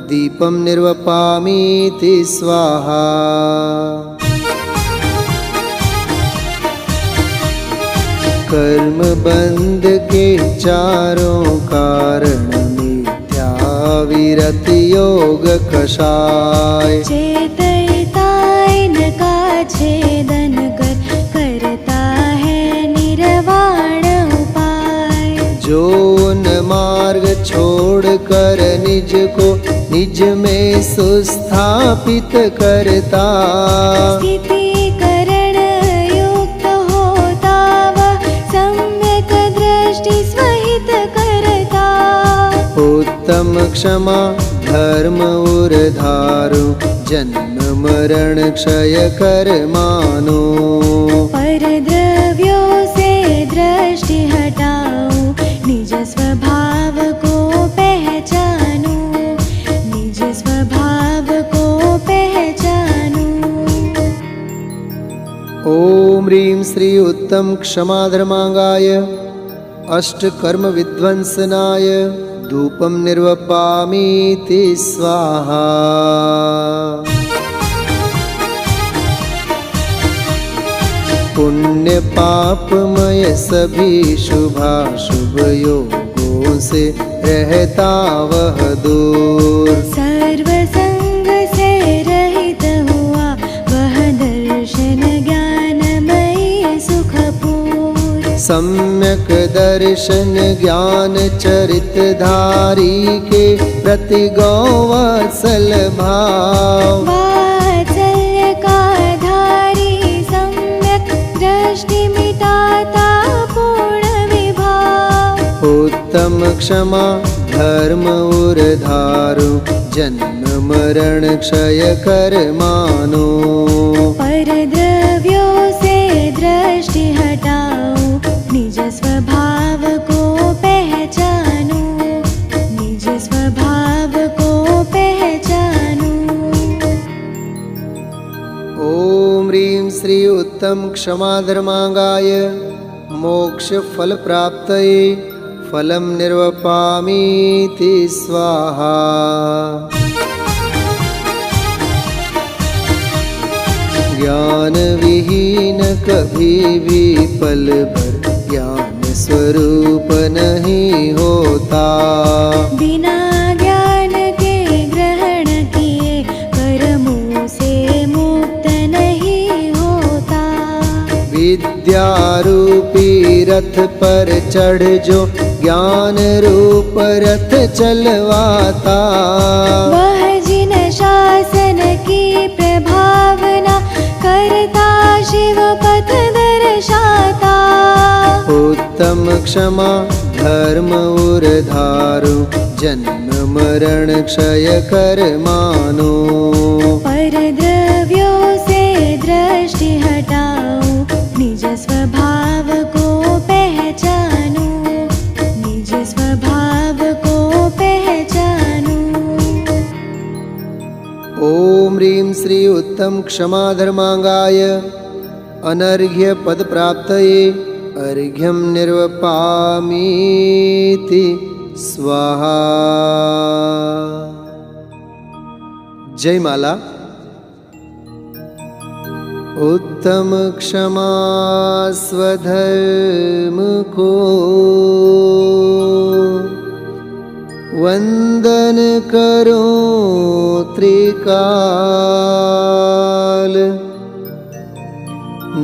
दीपं निर्वपामीति स्वाहा। कर्म बंध के चारों कारण मिथ्या विरत योग कषाय, चेतयिताय न का छेदन करता है निर्वाण उपाय। जो न मार्ग छोड़ कर निज को निज में सुस्थापित करता, स्थिति करण युक्त होता वह सम्यक दृष्टि स्वहित करता। उत्तम क्षमा धर्म उर्धारु जन्म मरण क्षय कर्मानो परद्रव्य श्री उत्तम क्षमाधर्मांगाय अष्टकर्म विध्वंसनाय धूपं निर्वपामीति स्वाहा। पुण्य पापमय सभी शुभाशुभ योगों से रहता वह दूर। सर्व संग से रहित हुआ वह दर्शन ज्ञानमयी सुखपूर। सम्यक दर्शन ज्ञान चरितधारी के प्रति गौवत्सल भाव। वात्सल्य का धारी सम्यक दृष्टि मिटाता पूर्ण विभाव। उत्तम क्षमा धर्म उर्धारु जन्म मरण क्षय कर मानो। पर द्रव्यों से दृष्टि हटाओ निज स्वभाव को पहचानो। निज स्वभाव को पहचानो। ओम ह्रीं श्री उत्तम क्षमाधर्मांगाय मोक्ष फल प्राप्तये फलं निर्वपामीति स्वाहा। ज्ञान विहीन कभी भी पल भर ज्ञान स्वरूप नहीं होता। बिना ज्ञान के ग्रहण किए कर्मों से मुक्त नहीं होता। विद्या रूपी रथ पर चढ़ जो ज्ञान रूप रथ चलवाता। वह जिन शासन की प्रभावना करता शिव पथ दर्शाता। उत्तम क्षमा धर्म उर्धारु जन्म मरण क्षय कर मानो। पर द्रव्यों से दृष्टि हटाओ निज स्वभाव को पहचानो। निज स्वभाव को पहचानो। ओम ह्रीं श्री उत्तम क्षमाधर्मांगाय अनर्घ्य पद प्राप्तये अर्घ्यं निर्वपामीति स्वाहा। जय माला। उत्तम क्षमा स्वधर्म को वंदन करो त्रिकाल।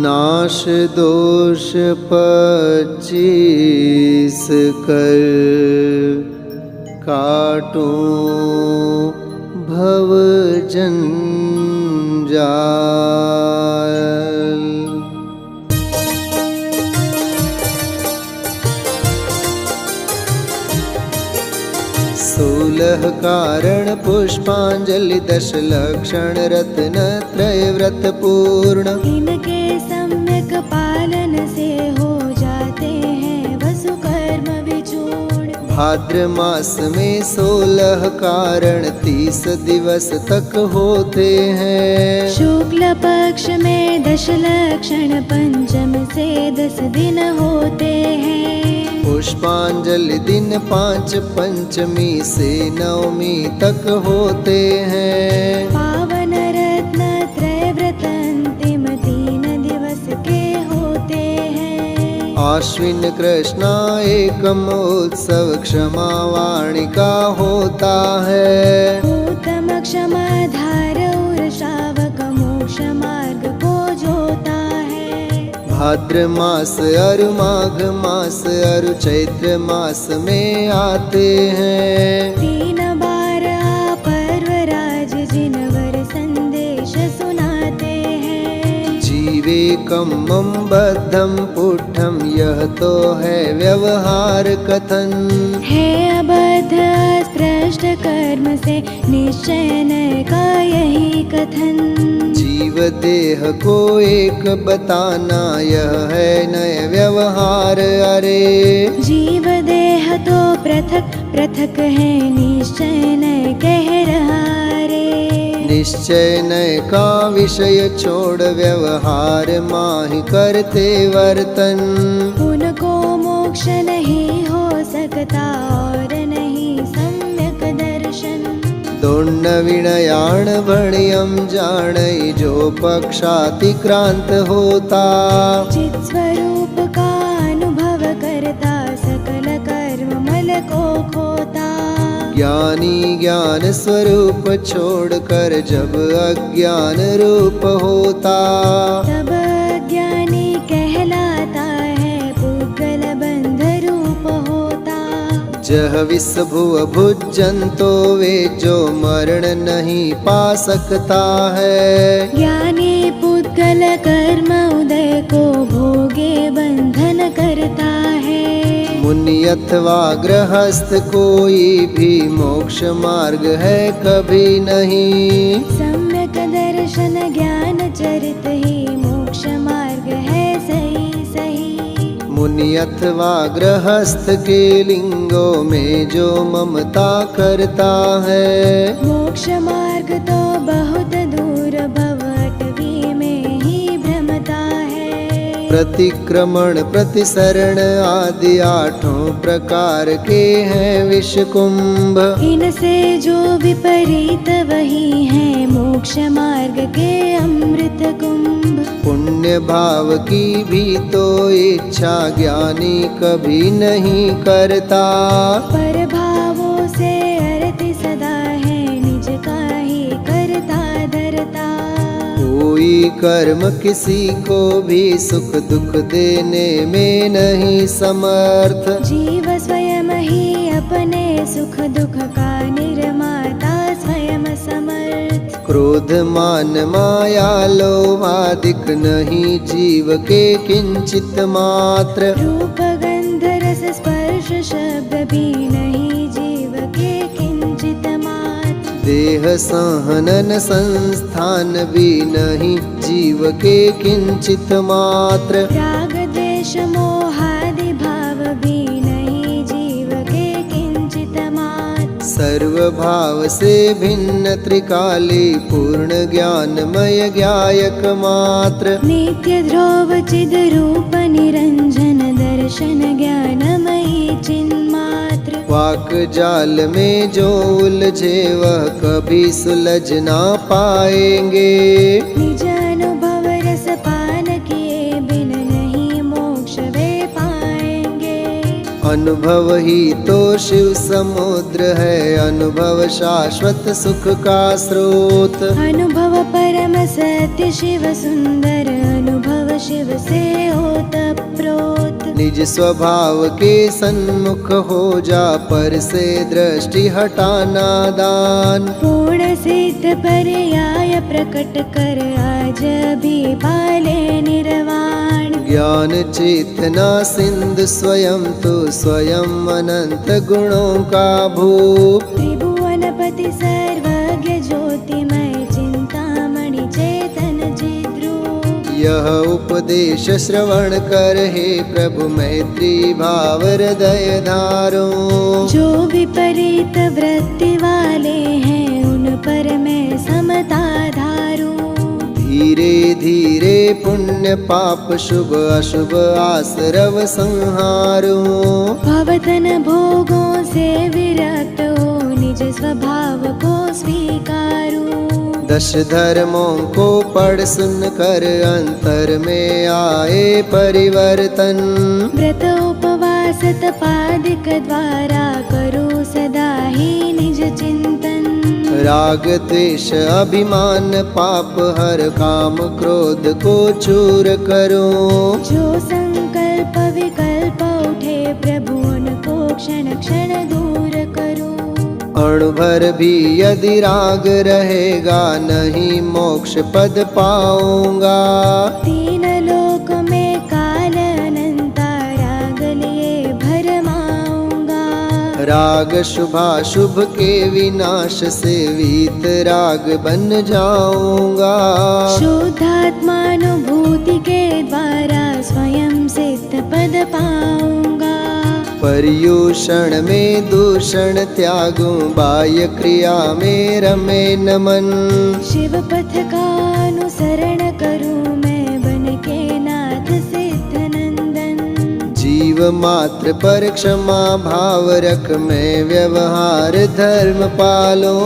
नाश दोष 25 कर काटो भव जंजाल। सोलह कारण पुष्पांजलि 10 लक्षण रत्न त्रय व्रत पूर्ण। इनके सम्यक पालन से हो जाते हैं वसु कर्म विचूर्ण। भाद्र मास में 16 कारण 30 दिवस तक होते हैं। शुक्ल पक्ष में 10 लक्षण पंचम से 10 दिन होते हैं। पुष्पांजलि दिन 5 पंचमी से नवमी तक होते हैं। पावन रत्न त्रय व्रत अंतिम 3 दिवस के होते हैं। आश्विन कृष्णा एकम उत्सव क्षमा वाणी का होता है। उत्तम क्षमा धार और शावक मोक्ष मार्ग को जोता है। भाद्र मास अरु माघ मास अरु चैत्र मास में आते हैं। 3 बार पर्वराज जिनवर संदेश सुनाते हैं। जीवेकम बद्धम पुष्ठम यह तो है व्यवहार कथन। है अबद्ध स्पृष्ट कर्म से निश्चय नय का यही कथन। जीव देह को एक बताना यह है नय व्यवहार। अरे जीव देह तो पृथक पृथक है निश्चय नय कह रहा रे। निश्चय नय का विषय छोड़ व्यवहार माहि करते वर्तन। उनको मोक्ष नहीं हो सकता और नहीं सम्यक दर्शन। दोण्ड विनयाण भणियम जाणई जो पक्षातिक्रांत होता। चित स्वरूप का अनुभव करता सकल कर्म मल को खोता। ज्ञानी ज्ञान स्वरूप छोड़कर जब अज्ञान रूप होता। तब अज्ञानी कहलाता है पुद्गल बंध रूप होता। जह विष भुव भुजंतो वे जो मरण नहीं पा सकता है। ज्ञानी पुद्गल कर्म उदय को भोगे बंधन करता है। मुनि अथवा गृहस्थ कोई भी मोक्ष मार्ग है कभी नहीं। सम्यक दर्शन ज्ञान चरित ही मोक्ष मार्ग है सही सही। मुनि अथवा गृहस्थ के लिंगों में जो ममता करता है। मोक्ष मार्ग तो बहुत दूर भवटवी में ही भ्रमता है। प्रतिक्रमण प्रतिसरण आदि आठों प्रकार के हैं विष कुंभ। इनसे जो विपरीत वही है मोक्ष मार्ग के अमृत कुंभ। पुण्य भाव की भी तो इच्छा ज्ञानी कभी नहीं करता। पर भावों से अरति सदा है निज का ही करता धरता। कोई कर्म किसी को भी सुख दुख देने में नहीं समर्थ। जीव स्वयं ही अपने सुख दुख का निर्माता स्वयं समर्थ। क्रोध मान माया लोभ आदिक नहीं जीव के किंचित मात्र। रूप गंध रस स्पर्श शब्द भी नहीं जीव के किंचित मात्र। देह सहनन संस्थान भी नहीं जीव के किंचित मात्र। राग द्वेष मोहादि भाव भी नहीं जीव के किंचित मात्र। सर्व भाव से भिन्न त्रिकाली पूर्ण ज्ञानमय ज्ञायक मात्र। नित्य ध्रुव चिद रूप निरंजन दर्शन ज्ञानमयी चिन्मात्र। वाक जाल में जो उलझे वह कभी सुलझ ना पाएंगे। निज अनुभव रस पान किए बिन नहीं मोक्ष वे पाएंगे। अनुभव ही तो शिव समुद्र है अनुभव शाश्वत सुख का स्रोत। अनुभव परम सत्य शिव सुंदर अनुभव शिव से ओतप्रोत। निज स्वभाव के सन्मुख हो जा पर से दृष्टि हटाना दान। पूर्ण सिद्ध पर्याय प्रकट कर आज भी पाले निर्वाण। ज्ञान चेतना सिंधु स्वयं तो स्वयं अनंत गुणों का भूप। त्रिभुवनपति सर्वज्ञ ज्योतिमय चिंतामणि चेतन चिद्रूप। यह उपदेश श्रवण कर हे प्रभु मैत्री भाव हृदय धारो। जो विपरीत वृत्ति वाले हैं उन पर मैं समता धारूं। धीरे धीरे पुण्य पाप शुभ अशुभ आसरव संहारो। भवतन भोगों से विरक्त हो निज स्वभाव को स्वीकारूं। दश धर्मों को पढ़ सुन कर अंतर में आए परिवर्तन। व्रत उपवास तपादिक द्वारा करो सदा ही निज चिंतन। राग द्वेष अभिमान पाप हर काम क्रोध को चूर करो। जो संकल्प विकल्प उठे प्रभु उनको क्षण क्षण दूर करो। अणुभर भी यदि राग रहेगा नहीं मोक्ष पद पाऊंगा। तीन लोक में काल अनंता राग लिए भरमाऊंगा। राग शुभाशुभ के विनाश से वीत राग बन जाऊंगा। शुद्धात्मानुभूति के द्वारा स्वयं सिद्ध पद पाऊंगा। पर्यूषण में दूषण त्यागूं, बाह्य क्रिया में रमे न मन। शिव पथ का अनुसरण करूं मैं, बन के नाथ सिद्ध नंदन। जीव मात्र पर क्षमा भाव रख, मैं व्यवहार धर्म पालो।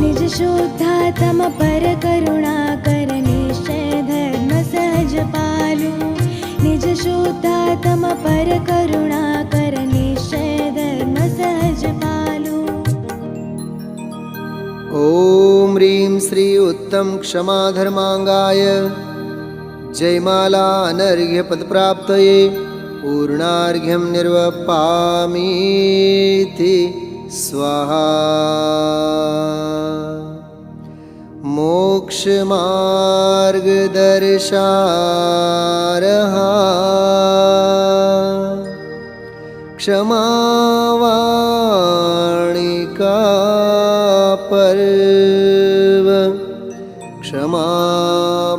निज शुद्धात्म पर करुणा कर, निश्चय धर्म सहज पालू। निज शुद्धात्म पर करुणा कर, निश्चय धर्म सहज पालू। ॐ ह्रीं श्री उत्तम क्षमा धर्मांगाय जयमाला अनर्घ्य पद प्राप्तये पूर्णार्घ्यं निर्वपामीति स्वाहा। मोक्ष मार्ग दर्शारहा, क्षमा वाणी का पर्व। क्षमा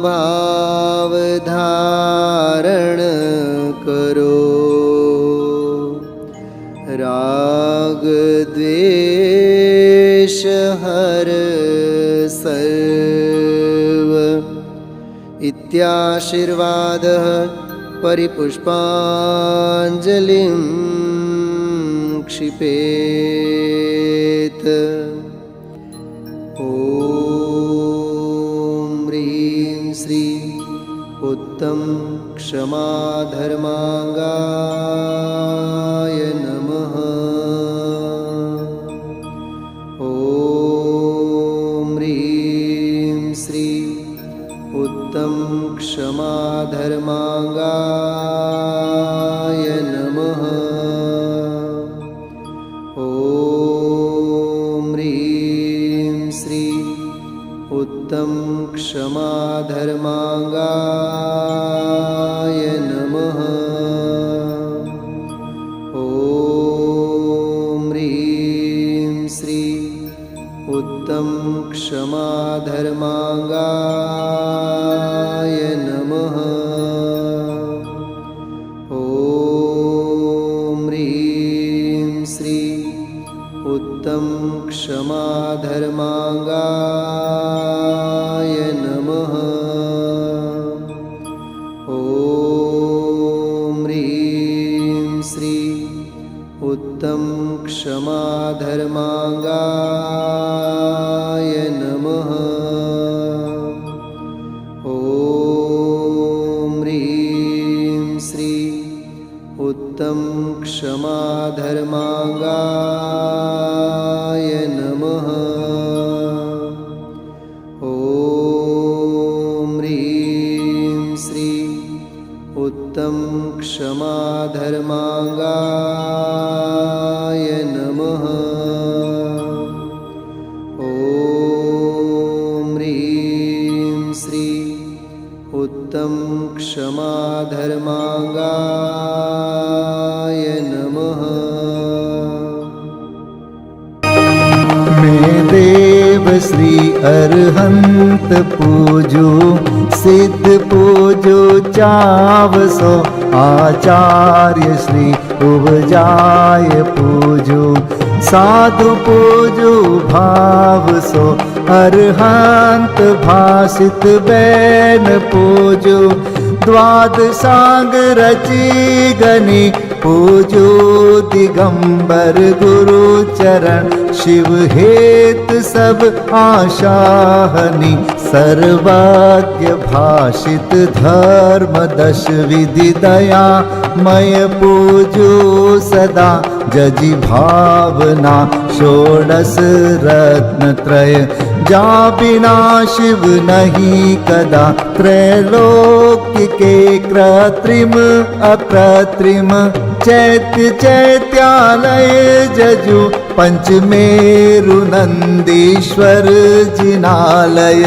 भाव धारण करो, राग द्वेष हर सर्व। इत्याशीर्वादः परिपुष्पाञ्जलिं क्षिपेत्। ॐ ह्रीं श्री उत्तम क्षमा धर्मांगाय नमः। ॐ ह्रीं श्री उत्तम क्षमा धर्मांगाय नमः। ॐ ह्रीं श्री उत्तम क्षमा धर्मांगाय नमः। ॐ ह्रीं श्री उत्तम क्षमा धर्मांगाय नमः। ॐ ह्रीं श्री उत्तम क्षमा धर्मांगाय नमः। ॐ ह्रीं श्री उत्तम क्षमा धर्मांगाय नमः। ॐ ह्रीं श्री उत्तम क्षमा धर्मांगाय नमः। ॐ ह्रीं श्री उत्तम क्षमा धर्मांगाय नमः। ॐ ह्रीं श्री उत्तम क्षमा धर्मांगाय नमः। मैं देव श्री अरहंत पूजो, सिद्ध पूजो चावसो। आचार्य श्री उपजाय पूजो, साधु पूजो भाव सो। अरहंत भाषित बैन पूजो, द्वादशांग रची गनी पूजो। दिगंबर गुरु चरण शिव हेत सब आशाहनी। सर्वज्ञ भाषित धर्म दश विधि दया मय पूजो सदा। जजि भावना षोडश रत्न त्रय, जा बिना शिव नहीं कदा। त्रैलोक्य के कृत्रिम अकृत्रिम, चैत्य चैत्यालय जजु। पंचमेरु नंदीश्वर जिनालय,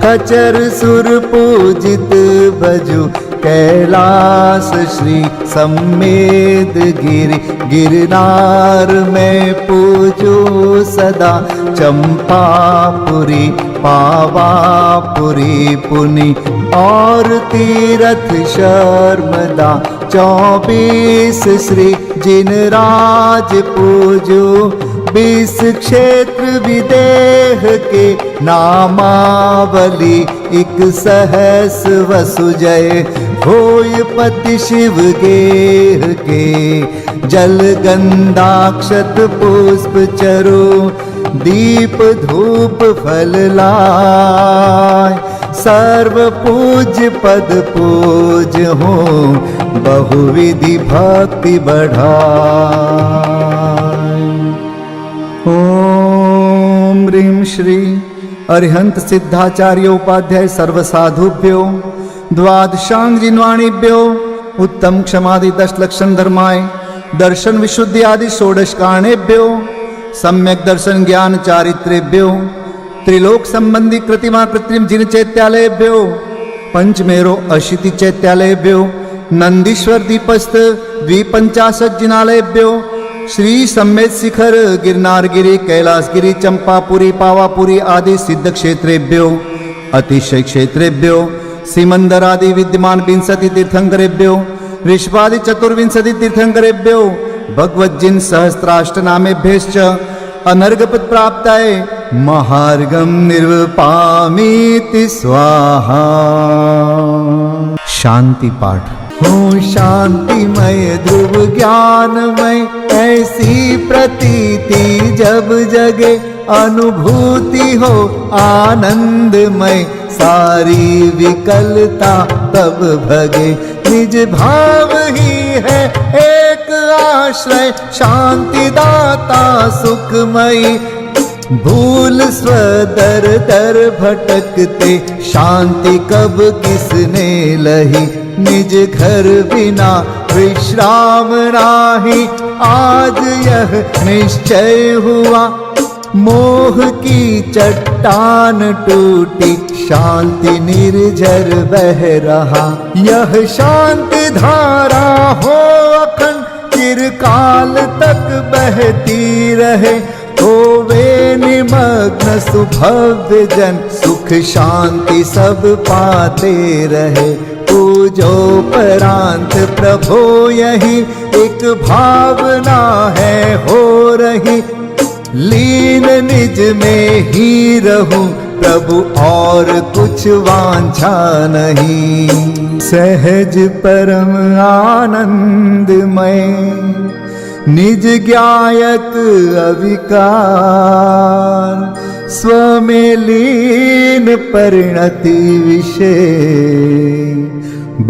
खचर सुर पूजित भजु। कैलास श्री सम्मेद गिरि, गिरनार में पूजो सदा। चंपापुरी पावा पुरी पुनि और तीरथ शर्मदा 24 श्री जिन राज पूजो 20 क्षेत्र विदेह के नामावली 1 सहस वसुजय होय पति शिव गेह के जल गंधाक्षत पुष्प चरो दीप धूप फल लाय सर्व पूज्य पद पूज हो बहुविधि भक्ति बढ़ाय। ओम ह्रीं श्री अरिहंत सिद्धाचार्य उपाध्याय सर्वसाधुभ्यो द्वादशांग जिन्वाणीभ्यो उत्तम क्षमादि 10 लक्षण धर्माय दर्शन विशुद्धि आदि 16 कारणेभ्यो सम्यक दर्शन ज्ञान चारित्रेभ्यो त्रिलोक संबंधी कृतिमा कृत्रिम जिन चैत्यालयेभ्यो पंचमेरो अशीति चैत्यालयेभ्यो नंदीश्वर दीपस्थ 250 जिनालयेभ्यो श्री सम्मेत शिखर गिरनारगिरी कैलासगिरी चंपापुरी पावापुरी आदि सिद्ध क्षेत्रेभ्यो अतिशय क्षेत्रेभ्यो सीमंदर आदि विद्यमान 20 तीर्थंकरेभ्यो ऋषभादि 24 तीर्थंकरेभ्यो भगवज्जिन सहस्त्राष्टनामेभ्यश्च अनर्घपद प्राप्ताय महार्गम निर्वपामीति स्वाहा। शांति पाठ। हो शांतिमय ध्रुव ज्ञानमय ऐसी प्रतीति जब जगे अनुभूति हो आनंदमय सारी विकलता तब भगे निज भाव ही है एक आश्रय शांति दाता सुखमयी भूल स्वदर दर भटकते शांति कब किसने लही निज घर बिना विश्राम राही आज यह निश्चय हुआ मोह की चट्टान टूटी शांति निर्झर बह रहा यह शांति धारा हो अखंड चिरकाल तक बहती रहे होवे निमग्न सुभव्य जन सुख शांति सब पाते रहे पूजो परांत प्रभो यही एक भावना है हो रही लीन निज में ही रहूं प्रभु और कुछ वांछा नहीं सहज परम आनंदमय निज ज्ञायक अविकार स्वमें लीन परिणति विषय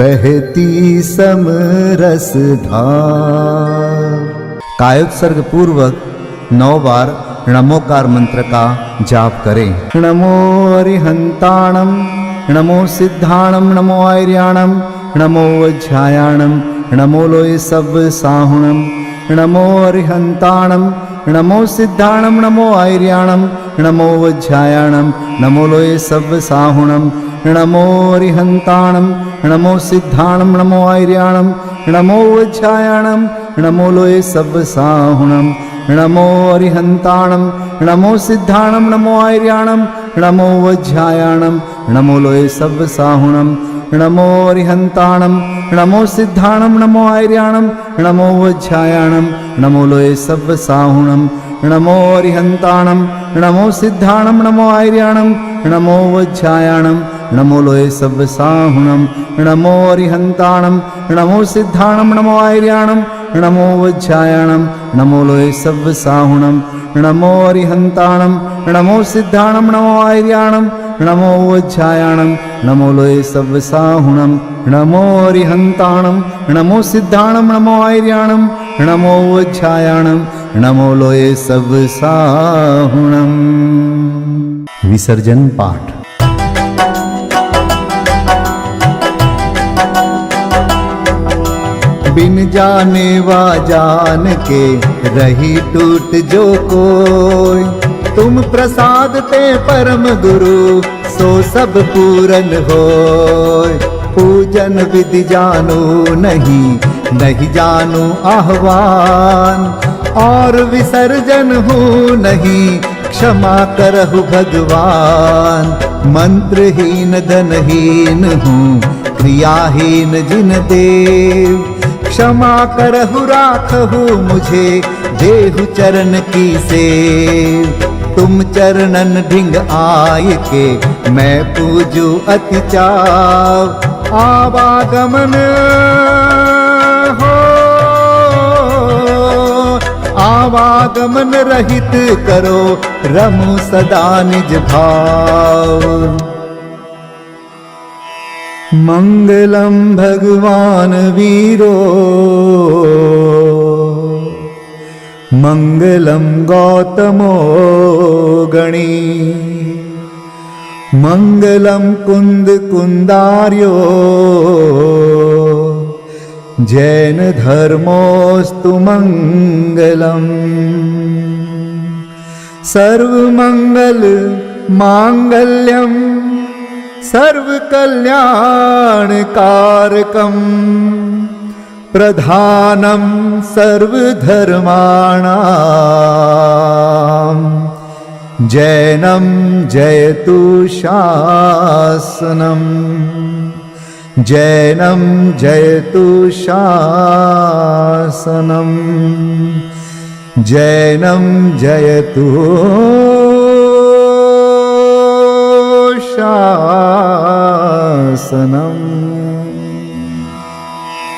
बहती समरस धार। कायोत्सर्ग पूर्वक 9 बार नमोकार मंत्र का जाप करें। नमो अरिहंताणम नमो सिद्धाणम नमो आर्याणम नमो वज्रायाणम नमो लोय सब साहुणम नमो अरिहंताणम नमो सिद्धाणम नमो आर्याणम नमो वज्रायाणम नमो लोय सब साहुणम नमो अरिहंताणम नमो सिद्धाणम नमो आर्याणम नमो वज्रायाणम नमो लोय सब साहुणम नमो अरिहंताणम नमो सिद्धाणम नमो आर्याणम नमो वज्रायाणम नमो लोय सब साहुणम नमो अरिहंताणम नमो सिद्धाणम नमो आर्याणम नमो वज्रायाणम नमो लोय सब साहुणम नमो अरिहंताणम नमो सिद्धाणम नमो आर्याणम नमो वज्रायाणम नमो लोय सब साहुणम नमो अरिहंताणम नमो सिद्धाणम नमो आर्याणम नमो वज्रायाणम नमो लोय सब साहुणम नमो अरिहंताणम नमो सिद्धाणम नमो आर्याणम नमो वज्रायाणम नमो लोय सब साहुणम नमो अरिहंताणम नमो सिद्धाणम नमो आर्याणम नमो वज्रायाणम नमो लोय सब साहुणम। विसर्जन पाठ। बिन जाने वा जान के रही टूट जो कोई तुम प्रसाद ते परम गुरु सो सब पूरन होय पूजन विधि जानो नहीं जानो आह्वान और विसर्जन हो नहीं क्षमा करहु भगवान, मंत्रहीन धनहीन हूँ क्रियाहीन जिन देव। क्षमा करहु राखहु मुझे देहु चरण की सेव। तुम चरणन ढिंग आय के मैं पूजू अति चाव। आवागमन हो आवागमन रहित करो रमु सदा निज भाव। मंगलम भगवान वीरो मंगलम गौतमो गणी। मंगलम कुंद कुंदार्यो जैन धर्मोस्तु मंगलम। सर्वमंगल मांगल्यम सर्वकल्याणकारकम। प्रधानम सर्वधर्माणां जैनम जयतु शासनम। जैनम जयतु शासनम। जैनम जयतु शासनम।